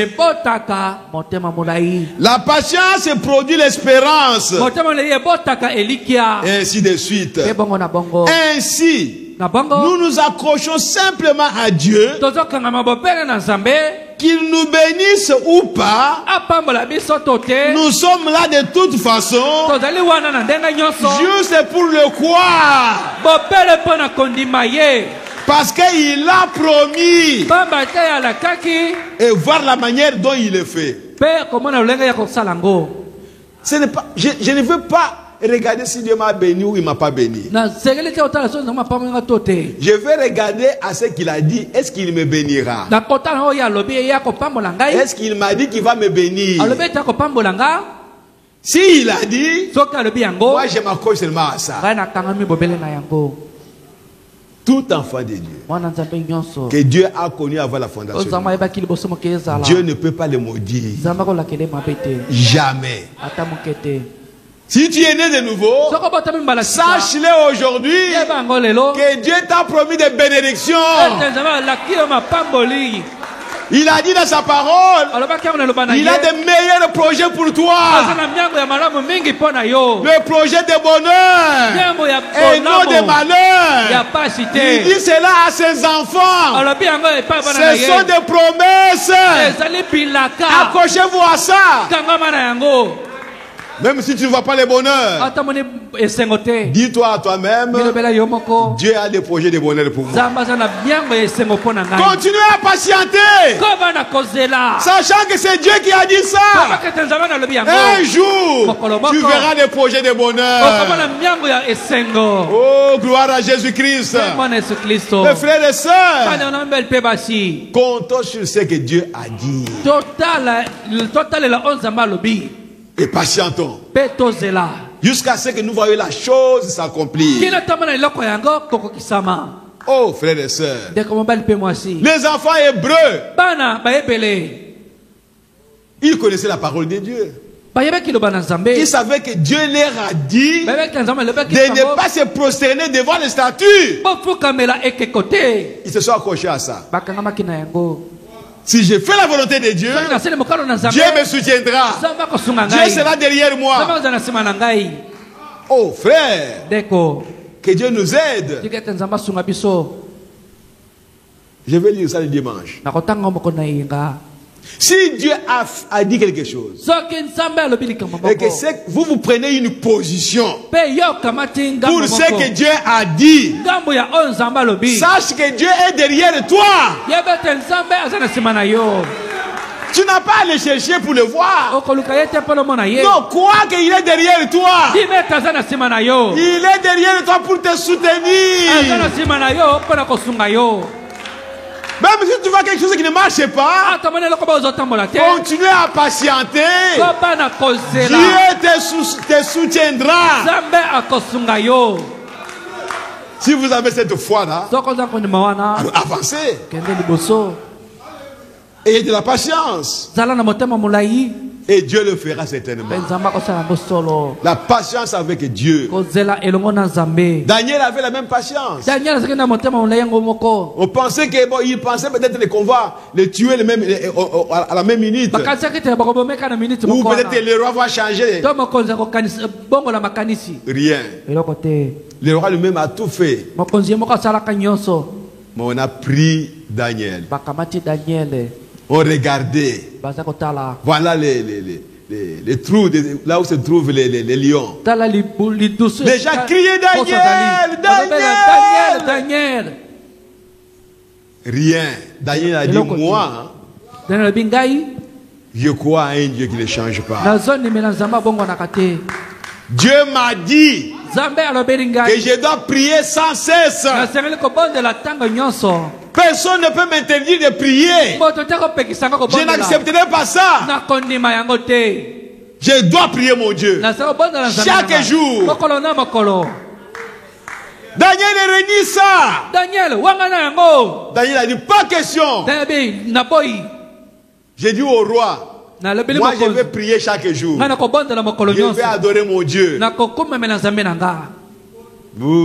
La patience produit l'espérance. Et ainsi de suite. Ainsi, nous nous accrochons simplement à Dieu, qu'il nous bénisse ou pas. Nous sommes là de toute façon, juste pour le croire, parce qu'il a promis, et voir la manière dont il le fait. Ce n'est pas, je ne veux pas regarder si Dieu m'a béni ou il ne m'a pas béni. Je vais regarder à ce qu'il a dit. Est-ce qu'il me bénira? Est-ce qu'il m'a dit qu'il va me bénir? S'il a dit, moi je m'accroche seulement à ça. Tout enfant de Dieu que Dieu a connu avant la fondation, Dieu ne peut pas le maudire. Jamais. Si tu es né de nouveau, sache-le aujourd'hui que Dieu t'a promis des bénédictions. Il a dit dans sa parole, il a des meilleurs projets pour toi. Le projet de bonheur et non de malheur. Il dit cela à ses enfants. Ce sont des promesses. Accrochez-vous à ça. Même si tu ne vois pas le bonheur, dis-toi à toi-même, Dieu a des projets de bonheur pour moi. Continuez à patienter, sachant que c'est Dieu qui a dit ça. Un jour, tu verras des projets de bonheur. Oh, gloire à Jésus-Christ. Mes frères et sœurs, comptons sur ce que Dieu a dit. Et patientons jusqu'à ce que nous voyions la chose s'accomplir. Oh frères et sœurs, les enfants hébreux, ils connaissaient la parole de Dieu. Ils savaient que Dieu leur a dit de ne pas se prosterner devant les statues. Ils se sont accrochés à ça. Si je fais la volonté de Dieu, Dieu me soutiendra. Dieu sera derrière moi. Oh frère, que Dieu nous aide. Je vais lire ça le dimanche. Si Dieu a dit quelque chose et que vous prenez une position pour ce que Dieu a dit, sache que Dieu est derrière toi. Tu n'as pas à le chercher pour le voir. Non, crois qu'il est derrière toi. Il est derrière toi pour te soutenir. Même si tu vois quelque chose qui ne marche pas, continue à patienter. Dieu te soutiendra. Si vous avez cette foi-là, avancez. Et de la patience. Et Dieu le fera certainement. La patience avec Dieu. Daniel avait la même patience. On pensait que il pensait peut-être qu'on va le tuer à la même minute. Ou peut-être le roi va changer. Rien. Le roi lui-même a tout fait. Mais on a pris Daniel. On regardait. Voilà les trous, là où se trouvent les lions. Les gens criaient Daniel, Daniel. Rien. Daniel a dit moi, je crois à un Dieu qui ne change pas. Dieu m'a dit que je dois prier sans cesse. Personne ne peut m'interdire de prier. Je n'accepterai pas ça. Je dois prier mon Dieu chaque jour. Daniel renie ça. Daniel a dit pas question. J'ai dit au roi, moi je vais prier chaque jour. Je vais adorer mon Dieu.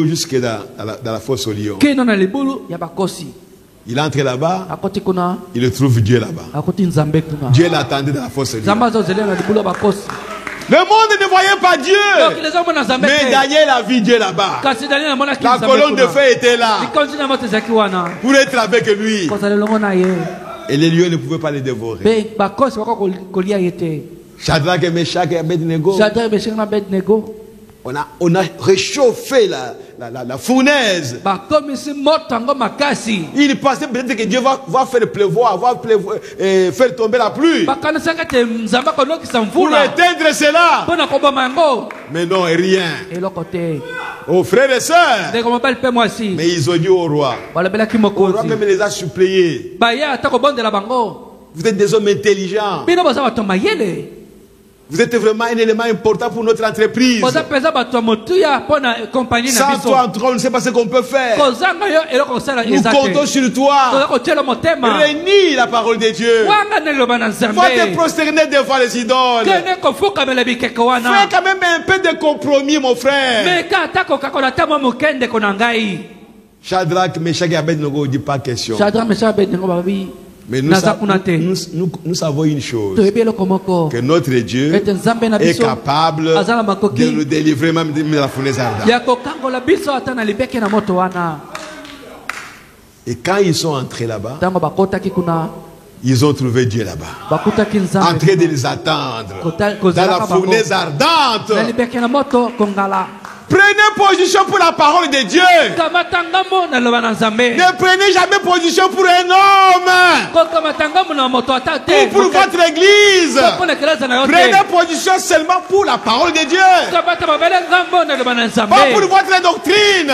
jusque dans la fosse au lion. Il entre là-bas, il trouve Dieu là-bas. Dieu l'attendait dans la fosse au lion. Le monde ne voyait pas Dieu. Mais Daniel a vu Dieu là-bas. La colonne de feu était là pour être avec lui. Et les lions ne pouvaient pas les dévorer. Shadrach, Meshach et Abednego. On a réchauffé la fournaise. Il pensait peut-être que Dieu va faire pleuvoir, faire tomber la pluie pour éteindre cela. Mais non, rien. Aux frères et sœurs. Mais ils ont dit au roi. Le roi même les a suppliés. Vous êtes des hommes intelligents. Vous êtes vraiment un élément important pour notre entreprise. Sans toi, on ne sait pas ce qu'on peut faire. Nous comptons sur toi. Réunis la parole de Dieu. Faut te prosterner devant les idoles. Fais quand même un peu de compromis, mon frère. Shadrach, Meshach et Abednego, dit pas question. Mais nous savons une chose, que notre Dieu est capable de nous délivrer même de la fournaise ardente. Et quand ils sont entrés là-bas, ils ont trouvé Dieu là-bas, en train de les attendre dans la fournaise ardente. Prenez position pour la parole de Dieu. Ne prenez jamais position pour un homme ou pour votre église. Prenez position seulement pour la parole de Dieu. Pas pour votre doctrine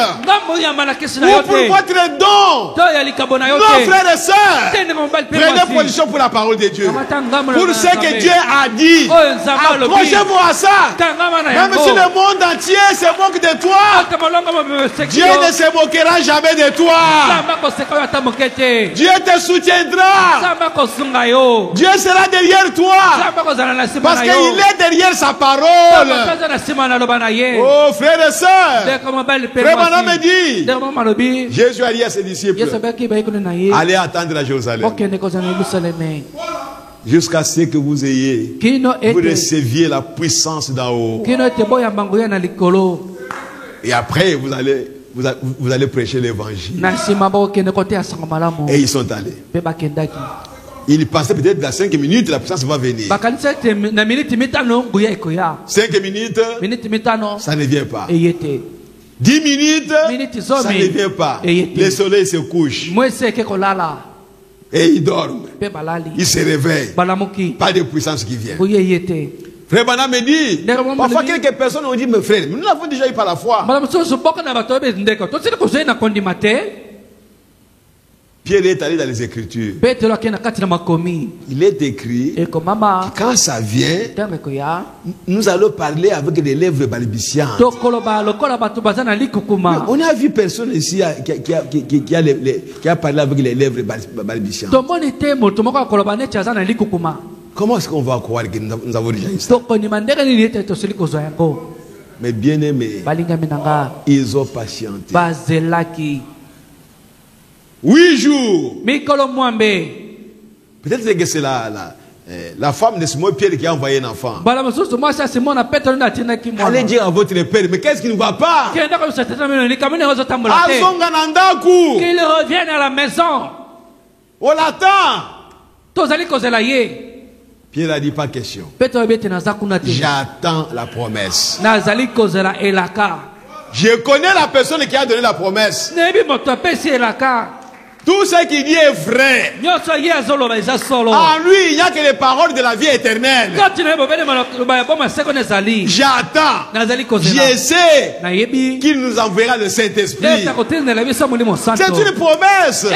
ou pour votre don. Non, frères et sœurs, prenez position pour la parole de Dieu. Pour ce que Dieu a dit. Accrochez-vous à ça. Même si le monde entier se moque de toi, Dieu ne se moquera jamais de toi. Dieu te soutiendra. Dieu sera derrière toi parce qu'il est derrière sa parole. Oh frères et sœurs, Frère Branham me dit, Jésus a dit à ses disciples, allez attendre à Jérusalem jusqu'à ce que vous receviez la puissance d'en haut. Et après, vous allez prêcher l'évangile. Et ils sont allés. Ils pensaient peut-être dans 5 minutes, la puissance va venir. 5 minutes, ça ne vient pas. 10 minutes, ça ne vient pas. Le soleil se couche. Et ils dorment. Ils se réveillent. Pas de puissance qui vient. Frère Branham me dit, parfois quelques personnes ont dit, mes frères, nous l'avons déjà eu par la foi. Pierre est allé dans les Écritures. Il est écrit que quand ça vient, nous allons parler avec des lèvres balbutiantes. On a vu personne ici qui a parlé avec les lèvres balbutiantes. Comment est-ce qu'on va croire que nous avons déjà eu ça? Mais bien aimés, ils ont patienté 8 jours. Peut-être que c'est la femme de Simon Pierre qui a envoyé un enfant. Allez dire à votre père, mais qu'est-ce qui ne va pas? Qu'il revienne à la maison. On l'attend. Pierre a dit pas question. J'attends la promesse. Je connais la personne qui a donné la promesse. Tout ce qu'il dit est vrai. En lui, il n'y a que les paroles de la vie éternelle. J'attends. Je sais qu'il nous enverra le Saint-Esprit. C'est une promesse.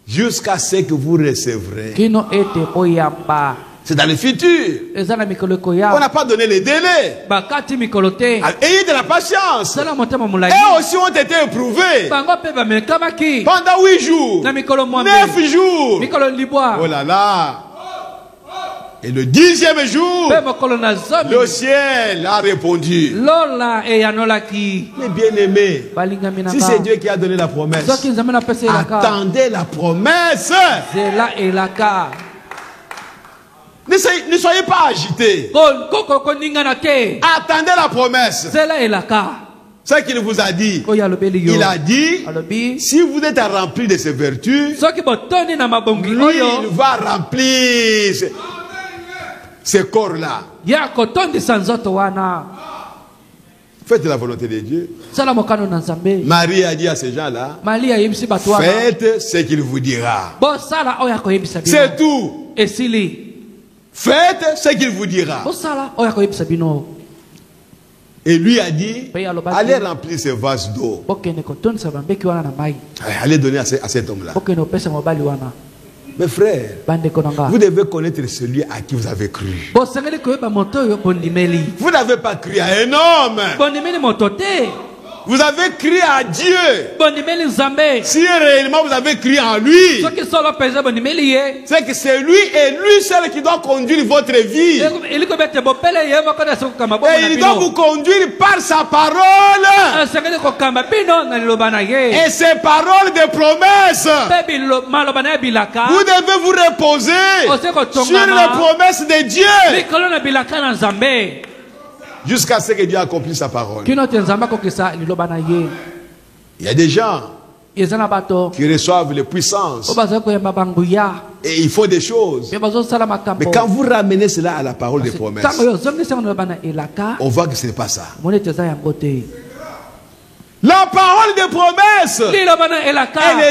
Jusqu'à ce que vous recevrez. C'est dans le futur. On n'a pas donné les délais. Ayez de la patience. Et aussi ont été éprouvés. Pendant 8 jours. 9 jours. Oh là là. Et le 10e jour, le ciel a répondu. Mais bien aimé, si c'est Dieu qui a donné la promesse, attendez la promesse. Ne soyez pas agités. Attendez la promesse. Ce qu'il vous a dit, il a dit, si vous êtes rempli de ses vertus, lui, il va remplir ces corps-là. Faites la volonté de Dieu. Marie a dit à ces gens-là, faites ce qu'il vous dira. C'est tout. Faites ce qu'il vous dira. Et lui a dit, allez remplir ces vases d'eau. Allez donner à cet homme-là. Mes frères, vous devez connaître celui à qui vous avez cru. Vous n'avez pas cru à un homme. Vous avez cru à Dieu. Si réellement vous avez cru en lui, c'est que c'est lui et lui seul qui doit conduire votre vie. Et il doit vous conduire par sa parole. Et ses paroles de promesses. Vous devez vous reposer sur les promesses de Dieu. Jusqu'à ce que Dieu accomplisse sa parole. Il y a des gens qui reçoivent les puissances et ils font des choses. Mais quand vous ramenez cela à la parole des promesses, on voit que ce n'est pas ça. La parole des promesses, elle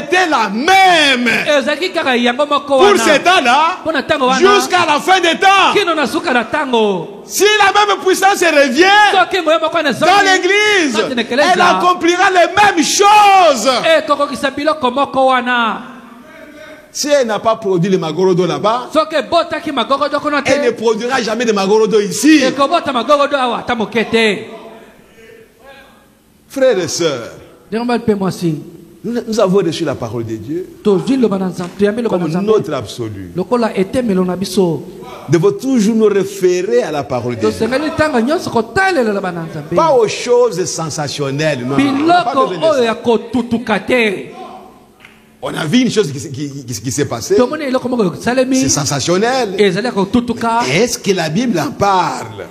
était la même pour ces temps-là jusqu'à la fin des temps. Si la même puissance revient dans l'église, elle accomplira les mêmes choses. Si elle n'a pas produit le magorodo là-bas, elle ne produira jamais de magorodo ici. Frères et sœurs, nous avons reçu la parole de Dieu comme notre absolu. Nous devons toujours nous référer à la parole de Dieu. Pas aux choses sensationnelles. Non. On a vu une chose qui s'est passée. C'est sensationnel. Est-ce que la Bible en parle?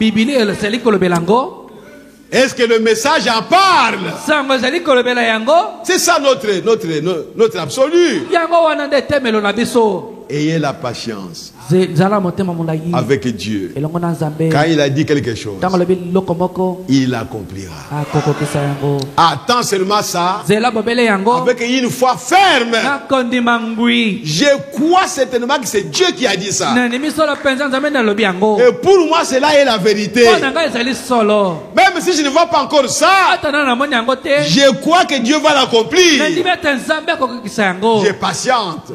Est-ce que le message en parle? C'est ça notre absolu. Ayez la patience avec Dieu. Quand il a dit quelque chose, il l'accomplira. Attends seulement ça avec une foi ferme. Je crois certainement que c'est Dieu qui a dit ça. Et pour moi, cela est la vérité. Même si je ne vois pas encore ça, je crois que Dieu va l'accomplir. Je patiente.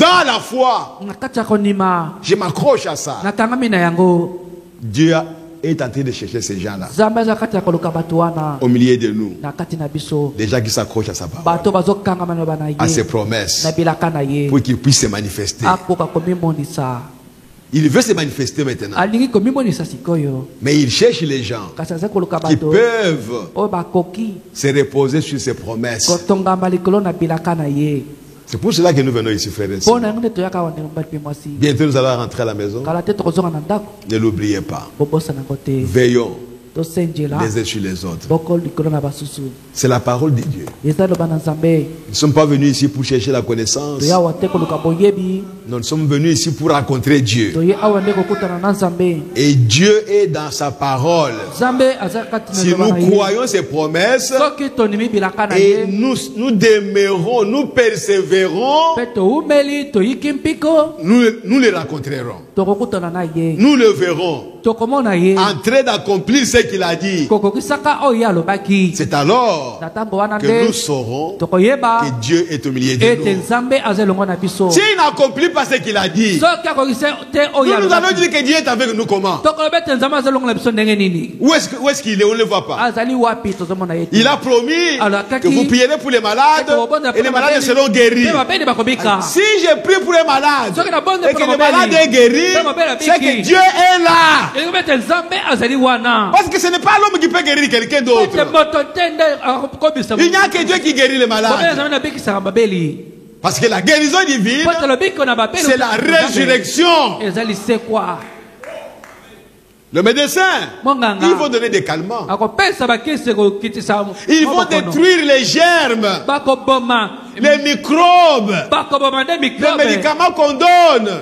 Dans la foi, je m'accroche à ça. Dieu est en train de chercher ces gens-là au milieu de nous. Des gens qui s'accrochent à sa parole, à ses promesses, pour qu'ils puissent se manifester. Il veut se manifester maintenant. Mais il cherche les gens qui peuvent se reposer sur ses promesses. C'est pour cela que nous venons ici, frères et sœurs. Bientôt nous allons rentrer à la maison. Ne l'oubliez pas. Veillons les uns sur les autres. C'est la parole de Dieu. Nous ne sommes pas venus ici pour chercher la connaissance. Nous sommes venus ici pour rencontrer Dieu. Et Dieu est dans sa parole. Si nous croyons ses promesses et nous demeurons, nous persévérons, nous les rencontrerons. Nous le verrons en train d'accomplir ce qu'il a dit. C'est alors que nous saurons que Dieu est au milieu de nous. S'il n'accomplit pas ce qu'il a dit, nous allons dire que Dieu est avec nous comment? Où est-ce qu'il est? On ne le voit pas. Il a promis que vous prierez pour les malades et les malades seront guéris. Si je prie pour les malades et que les malades est guéri, c'est que Dieu est là. Parce que ce n'est pas l'homme qui peut guérir quelqu'un d'autre. Il n'y a que Dieu qui guérit les malades. Parce que la guérison divine, c'est la résurrection. Le médecin, ils vont donner des calmants. Ils vont détruire les germes, les microbes. Les médicaments qu'on donne,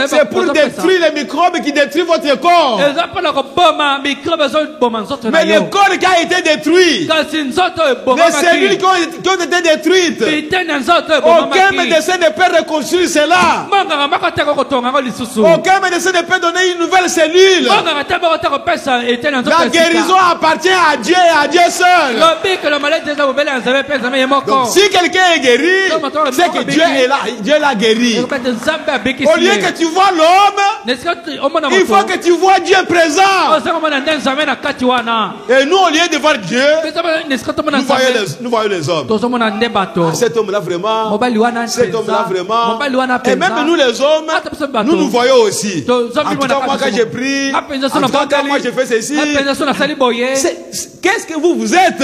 c'est pour détruire les microbes qui détruisent votre corps. Mais le corps qui a été détruit, les cellules qui ont été détruites, aucun médecin ne peut reconstruire cela. Aucun médecin ne peut donner une nouvelle cellule. La guérison appartient à Dieu et à Dieu seul. Donc si quelqu'un est guéri, c'est que Dieu est là, Dieu l'a guéri. Au lieu que tu vois l'homme, il faut que tu vois Dieu présent. Et nous, au lieu de voir Dieu, nous voyons les hommes. Ah, cet homme-là vraiment, cet homme-là vraiment. Et même nous les hommes, nous voyons aussi. En tout cas, moi quand j'ai pris, en tout cas moi j'ai fait ceci. Qu'est-ce que vous êtes?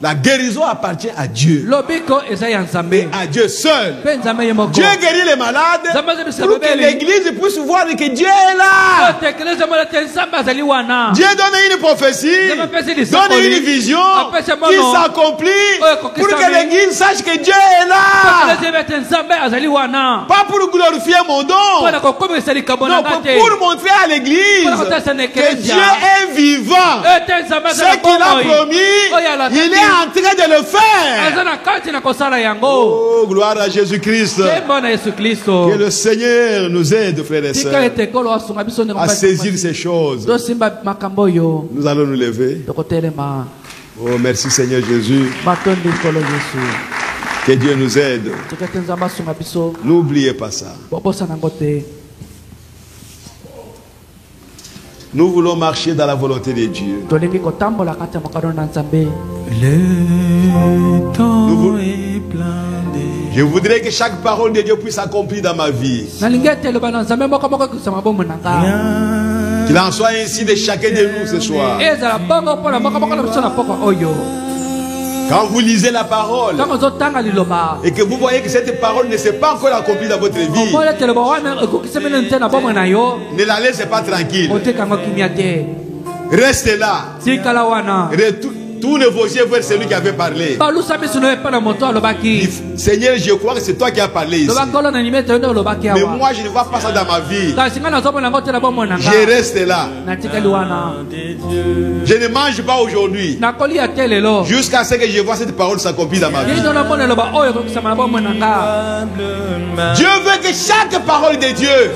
La guérison appartient à Dieu. Et à Dieu seul. Dieu guérit les malades pour que l'église puisse voir que Dieu est là. Dieu donne une prophétie, donne une vision qui s'accomplit pour que l'église sache que Dieu est là. Pas pour glorifier mon don. Non, pour montrer à l'église que Dieu est vivant. Ce qu'il a promis, il est en train de le faire. Oh, gloire à Jésus-Christ. Que le Seigneur nous aide, frères et sœurs, à saisir ces choses. Nous allons nous lever. Oh, merci Seigneur Jésus. Que Dieu nous aide. N'oubliez pas ça. Nous voulons marcher dans la volonté de Dieu. Le temps est plein de... Je voudrais que chaque parole de Dieu puisse s'accomplir dans ma vie. Qu'il en soit ainsi de chacun de nous ce soir. Quand vous lisez la parole et que vous voyez que cette parole ne s'est pas encore accomplie dans votre vie, ne la laissez pas tranquille. Restez là. Tournez vos yeux vers celui qui avait parlé. Seigneur, je crois que c'est toi qui as parlé ici. Mais moi, je ne vois pas ça dans ma vie. Je reste là. Je ne mange pas aujourd'hui jusqu'à ce que je vois cette parole s'accomplir dans ma vie. Dieu veut que chaque parole de Dieu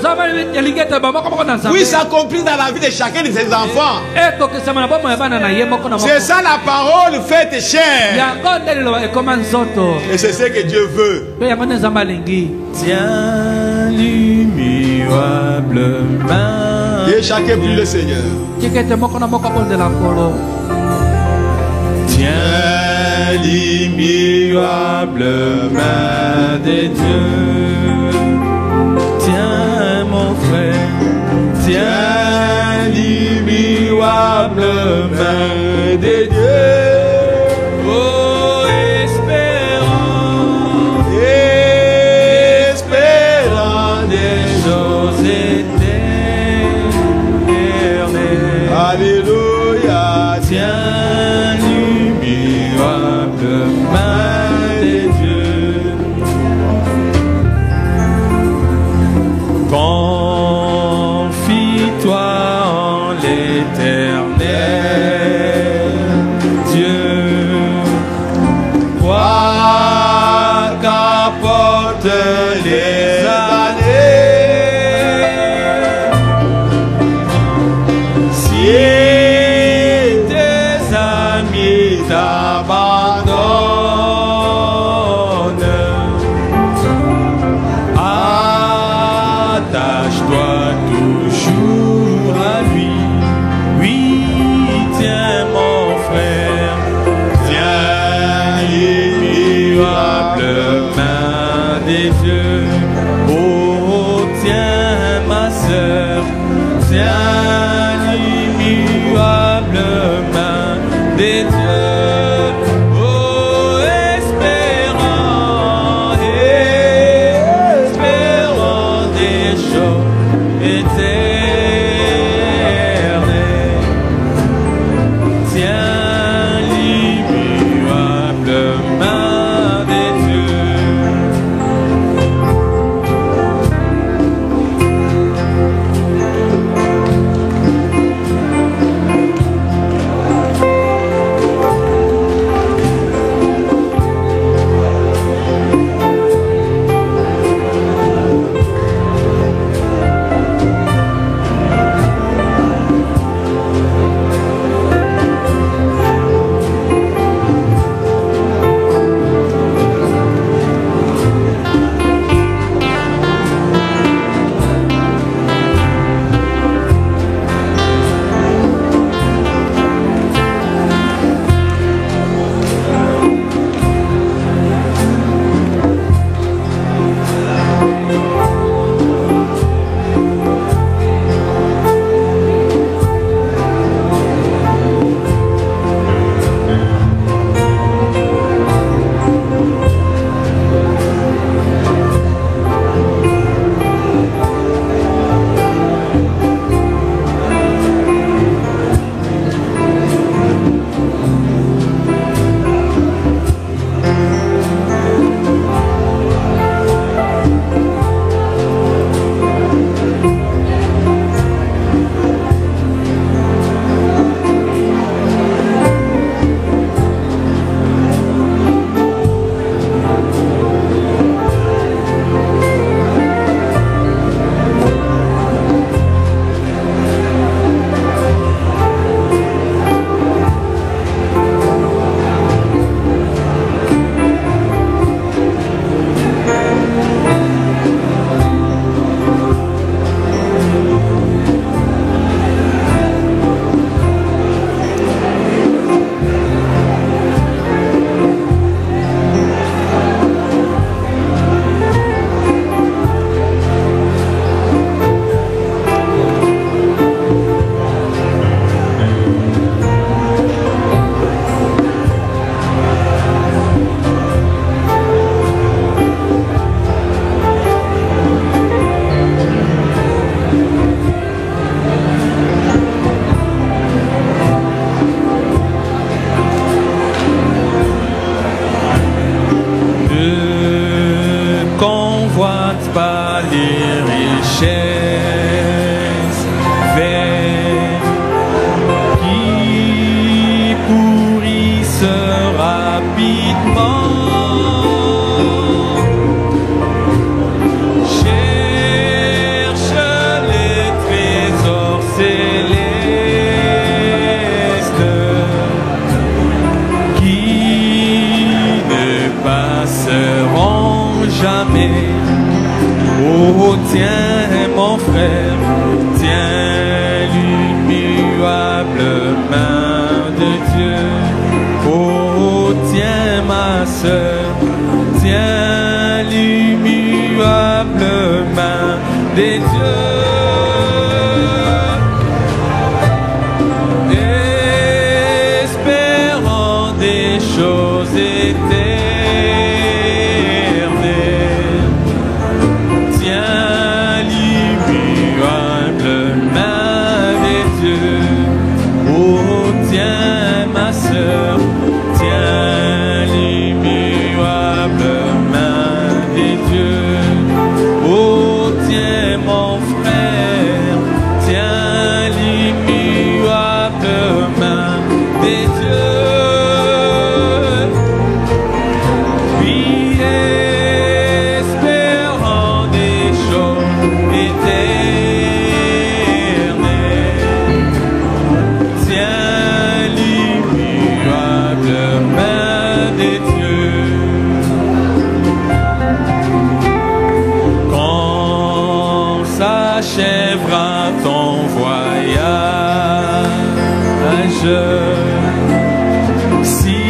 puisse s'accomplir dans la vie de chacun de ses enfants. C'est ça la parole faite chair. Et c'est ce que Dieu veut. Tiens l'immuable. Et chacun prie le Seigneur. Tiens l'immuable main de Dieu. Tiens mon frère. Tiens l'immuable main de Dieu. Alléluia, tiens l'immuable main de Dieu. Confie-toi en l'Éternel Dieu. Quoi qu'apportent les tiens l'immuable main des dieux, oh espérant des choses éternelles. Tiens l'immuable main des dieux. Pas les richesses vaines qui pourrissent rapidement. Cherche les trésors célestes qui ne passeront jamais. Oh, tiens mon frère, tiens l'immuable main de Dieu. Oh, tiens ma sœur, tiens l'immuable main des dieux. Espérant des choses éternelles. Tiens ma sœur, tiens l'immuable main des dieux. Oh tiens mon frère, tiens l'immuable main des dieux. Puis espérant des choses éternelles. Tiens main des dieux. Quand s'achèvera ton voyage, si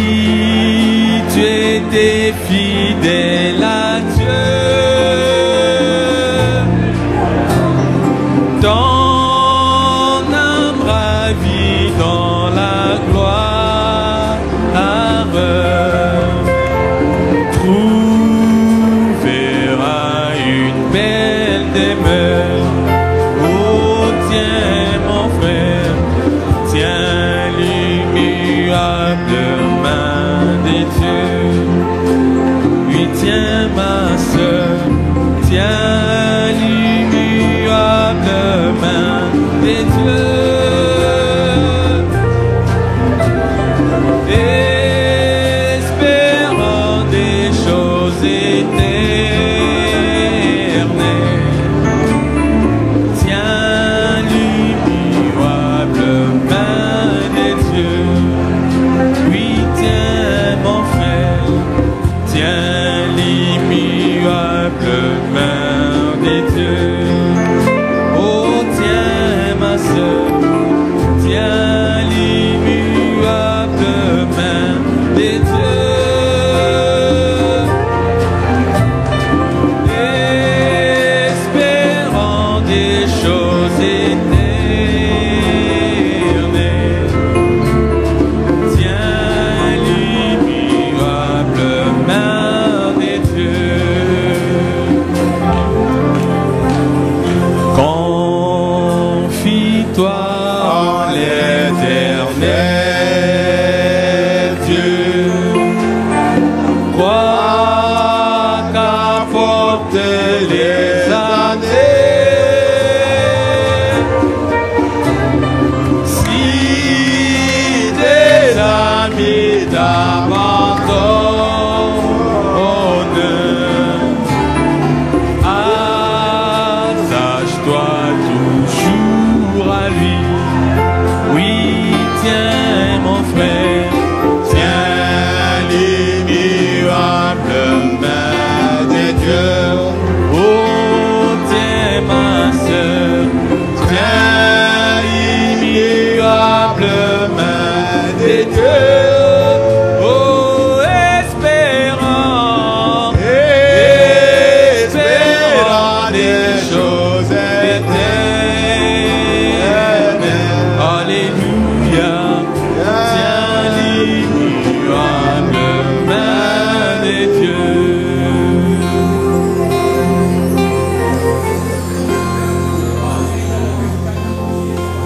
tu étais fidèle à Dieu, dans vie dans la gloire, trouvera une belle demeure. Oh, tiens mon frère, tiens l'immuable main des dieux. Oui, tiens ma sœur, tiens l'immuable main des dieux.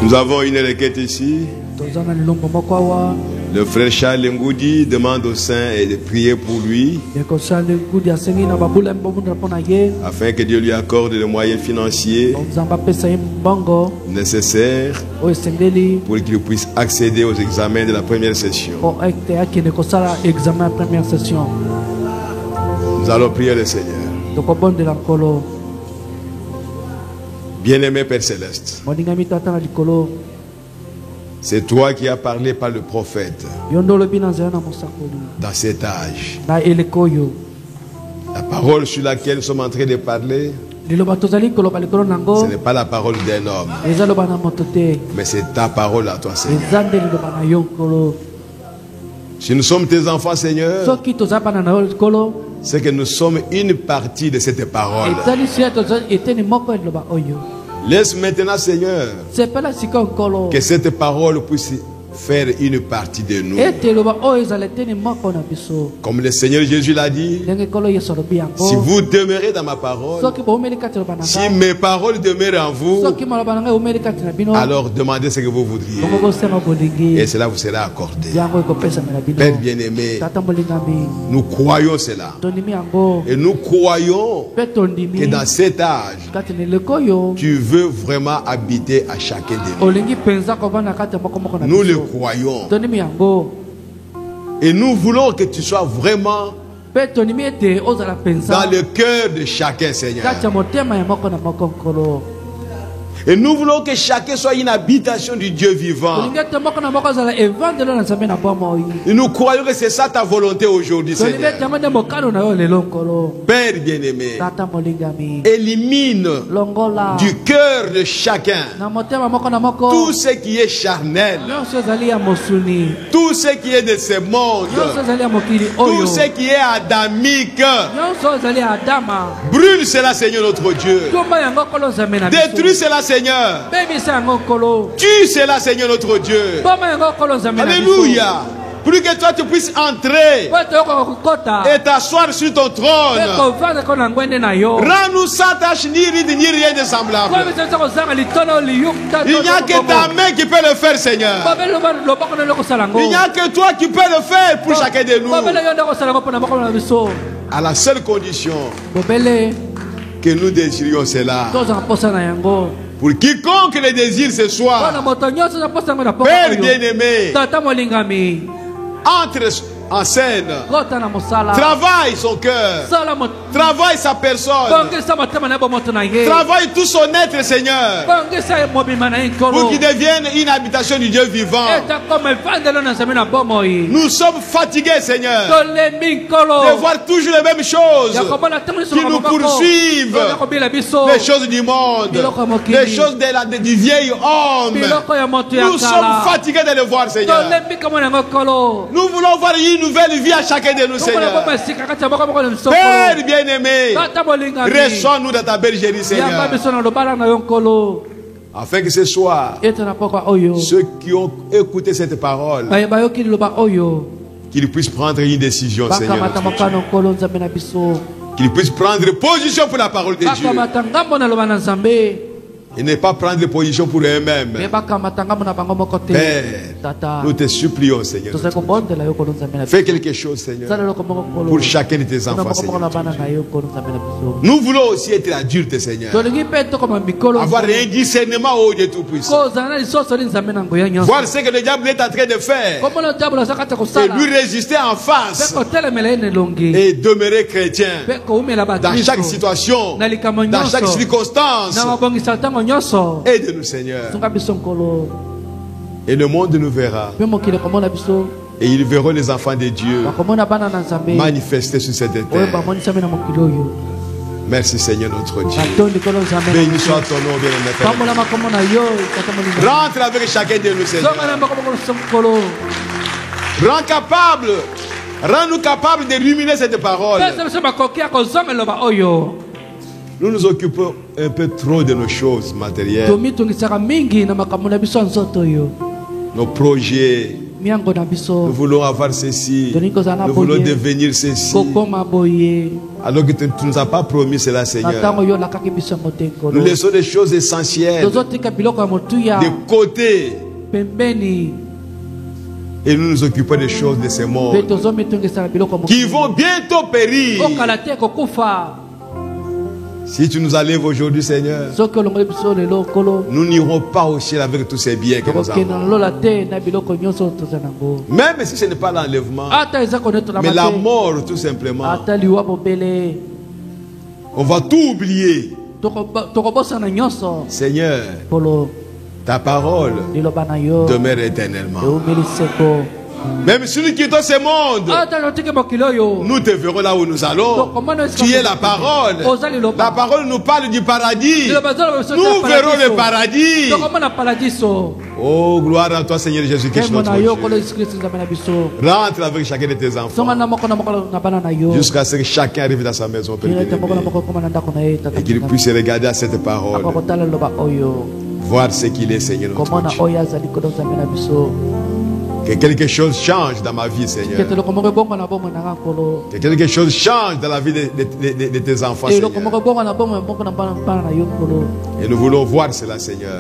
Nous avons une requête ici. Le frère Charles Ngoudi demande au saint de prier pour lui afin que Dieu lui accorde les moyens financiers nécessaires pour qu'il puisse accéder aux examens de la première session. Nous allons prier le Seigneur. Bien-aimé Père Céleste, c'est toi qui as parlé par le prophète dans cet âge. La parole sur laquelle nous sommes en train de parler, ce n'est pas la parole d'un homme, mais c'est ta parole à toi, Seigneur. Si nous sommes tes enfants, Seigneur, c'est que nous sommes une partie de cette parole. Laisse maintenant, Seigneur, que cette parole puisse faire une partie de nous. Comme le Seigneur Jésus l'a dit, si vous demeurez dans ma parole, si mes paroles demeurent en vous, alors demandez ce que vous voudriez et cela vous sera accordé. Père bien-aimé, nous croyons cela et nous croyons que dans cet âge, tu veux vraiment habiter à chacun de nous. Nous le croyons et nous voulons que tu sois vraiment dans le cœur de chacun, Seigneur. Et nous voulons que chacun soit une habitation du Dieu vivant. Et nous croyons que c'est ça ta volonté aujourd'hui, Seigneur. Père bien-aimé, élimine du cœur de chacun tout ce qui est charnel, tout ce qui est de ce monde, tout ce qui est adamique. Brûle cela, Seigneur notre Dieu. Détruis cela, Seigneur. Tu seras, Seigneur, notre Dieu. Alléluia. Pour que toi tu puisses entrer et t'asseoir sur ton trône. Rends-nous sans tâche ni ride ni rien de semblable. Il n'y a que ta main qui peut le faire, Seigneur. Il n'y a que toi qui peux le faire pour chacun de nous. À la seule condition que nous désirions cela. Pour quiconque le désire ce soir, Père bien-aimé, entre en scène, travaille son cœur, travaille sa personne, travaille tout son être, Seigneur, pour qu'il devienne une habitation du Dieu vivant. Nous sommes fatigués, Seigneur, de voir toujours les mêmes choses qui nous poursuivent, les choses du monde, les choses du vieil homme. Nous sommes fatigués de le voir, Seigneur. Nous voulons voir une nouvelle vie à chacun de nous, Seigneur. Père bien-aimé, reçois-nous dans ta bergerie, Seigneur, afin que ce soir, ceux qui ont écouté cette parole, qu'ils puissent prendre une décision, Seigneur, qu'ils puissent prendre position pour la parole de Dieu et ne pas prendre position pour eux-mêmes. Père, nous te supplions, Seigneur, fais quelque chose, Seigneur, pour chacun de tes enfants, Seigneur. Nous voulons aussi être adultes, Seigneur, avoir un discernement au Dieu Tout-Puissant, voir ce que le diable est en train de faire et lui résister en face et demeurer chrétien dans chaque situation, dans chaque circonstance. Aide-nous, Seigneur. Et le monde nous verra. Et ils verront les enfants de Dieu manifestés sur cette terre. Merci, Seigneur, notre Dieu. Béni soit ton nom, bien-aimé. Rentre avec chacun de nous, Seigneur. Rends-nous capables de ruminer cette parole. Nous nous occupons un peu trop de nos choses matérielles, nos projets. Nous voulons avoir ceci, nous voulons devenir ceci, alors que tu ne nous as pas promis cela, Seigneur. Nous laissons des choses essentielles de côté et nous nous occupons des choses de ce monde qui vont bientôt périr. Si tu nous enlèves aujourd'hui, Seigneur, nous n'irons pas au ciel avec tous ces biens que nous avons. Même si ce n'est pas l'enlèvement, mais la mort tout simplement. On va tout oublier. Seigneur, ta parole demeure éternellement. Même si nous quittons ce monde, nous te verrons là où nous allons. Tu es la parole. La parole nous parle du paradis. Nous verrons le paradis. Oh, gloire à toi, Seigneur Jésus-Christ, notre Dieu. Rentre avec chacun de tes enfants jusqu'à ce que chacun arrive dans sa maison et qu'il puisse regarder à cette parole, voir ce qu'il est, Seigneur notre Dieu. Que quelque chose change dans ma vie, Seigneur. Que quelque chose change dans la vie de tes enfants, Seigneur. Et nous voulons voir cela, Seigneur.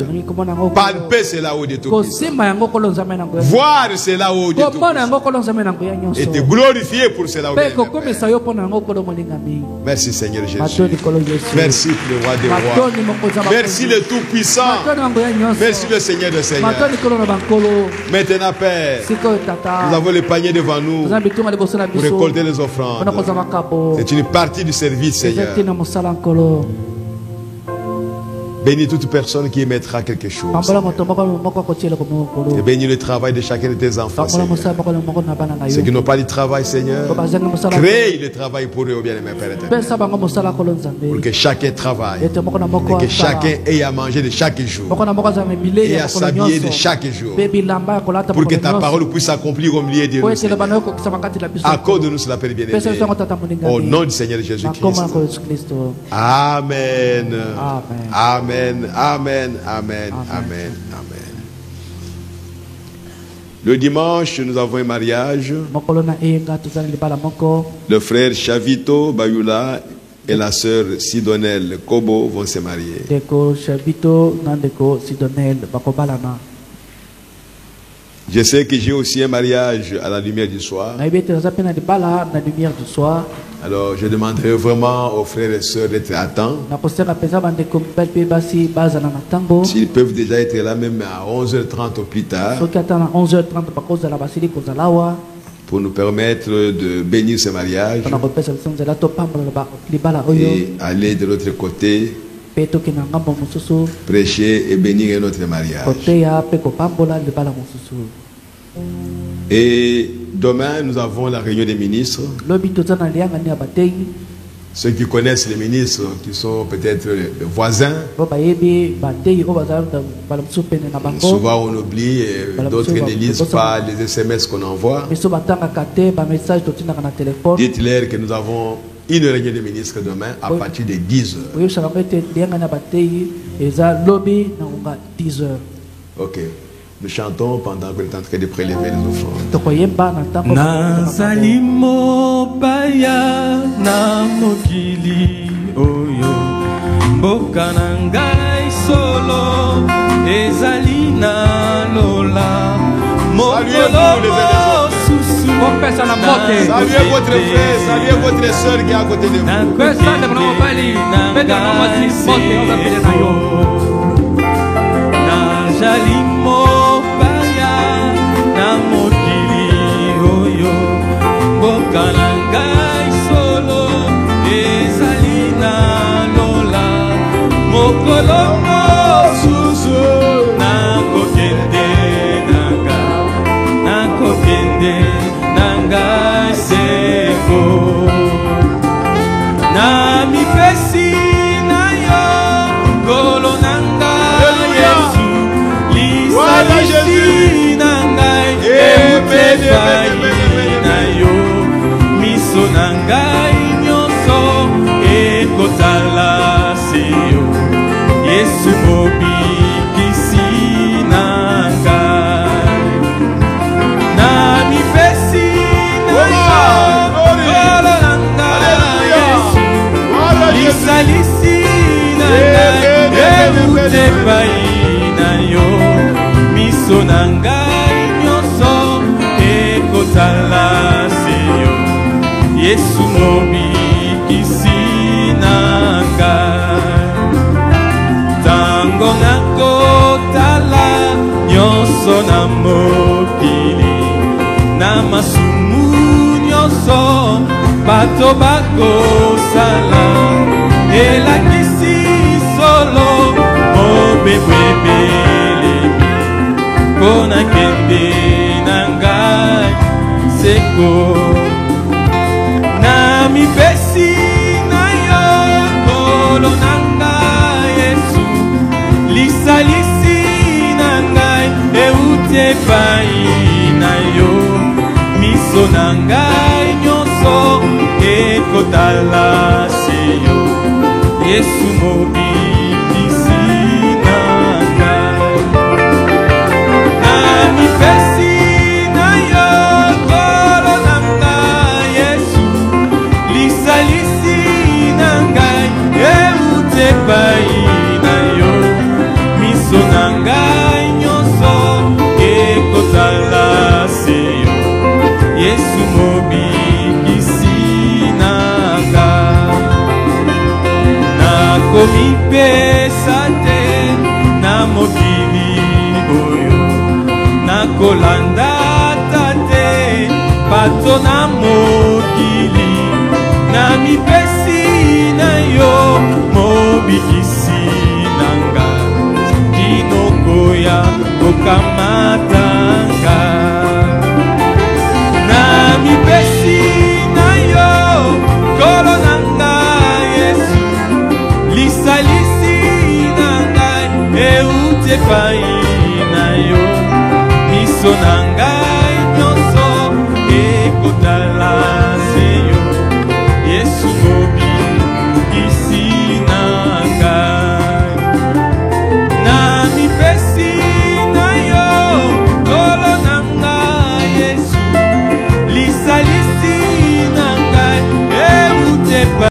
Palper cela au Dieu Tout-Puissant. Voir cela au Dieu Tout-Puissant. Et te glorifier pour cela au Dieu. Merci, Seigneur Jésus. Merci le roi des rois. Merci le Tout-Puissant. Merci le Seigneur des Seigneurs. Maintenant, Père, nous avons le panier devant nous pour récolter les offrandes. C'est une partie du service, Seigneur. Bénis toute personne qui émettra quelque chose. Et bénis le travail de chacun de tes enfants, Seigneur. Ceux qui n'ont pas de travail, Seigneur, crée le travail pour eux, bien-aimé Père éternel. Pour que chacun travaille et que chacun ait à manger de chaque jour et à s'habiller de chaque jour, pour que ta parole puisse s'accomplir au milieu de nous, Seigneur. Accorde-nous cela, Père bien-aimé, au nom du Seigneur Jésus-Christ. Amen. Amen. Amen, amen, amen, amen, amen. Le dimanche, nous avons un mariage. Le frère Chavito Bayula et la sœur Sidonelle Kobo vont se marier. Je sais que j'ai aussi un mariage à la lumière du soir. Alors je demanderai vraiment aux frères et sœurs d'être à temps. S'ils peuvent déjà être là même à 11h30 au plus tard. Pour nous permettre de bénir ce mariage. Et aller de l'autre côté. Prêcher et bénir un autre mariage. Et demain, nous avons la réunion des ministres. Ceux qui connaissent les ministres, qui sont peut-être les voisins. Souvent on oublie et d'autres ne lisent pas les SMS qu'on envoie. Dites-leur que nous avons une réunion des ministres demain à partir de 10h. Ok. Nous chantons pendant que nous sommes en train de prélever les offrandes. Nazalimo baya na mokili oyo mboka na ngai solo ezali na lola mokolo susu confesse la motte. Saluez votre frère, saluez votre soeur qui est à côté de vous. Nazalimo baya na mokili oyo mboka na ngai solo ezali na lola mokolo mosusu nakokende na ngai seko na mipesi na yo nkolo na ngai Yesu lisalisi na ngai eutefai na yo miso na ngai nyonso ekotala se yo Yesu mobikisi na ngai na mipesi na yo nkolo na ngai Yesu lisalisi na ngai eutefai na yo miso na ngai nyonso ekotala se yo Yesu mobikisi na ngai tango nakotala nyonso na mokili na masumu nyonso bato bakosala elakisi solo mobebwebele kona kende na ngai seko na mipesi na yo kolo na ngai Yesu lisalisi na ngai euti epai na yo miso na ngai nyonso ekotala se yo Yesu mobikisi na ngai na mipesi na yo kolo na ngai Yesu lisalisi na ngai euti epai na yo miso na ngai nyonso ekotala se yo Yesu mobikisi na ngai nakomipesa te na mokili oyo nakolanda te bato na mokili na mipesi na yo mobikisi na ngai kinokoya kokamata ngai na mipesi na yo kolo na ngai Yesu lisalisi na ngai euti epai na yo miso na ngai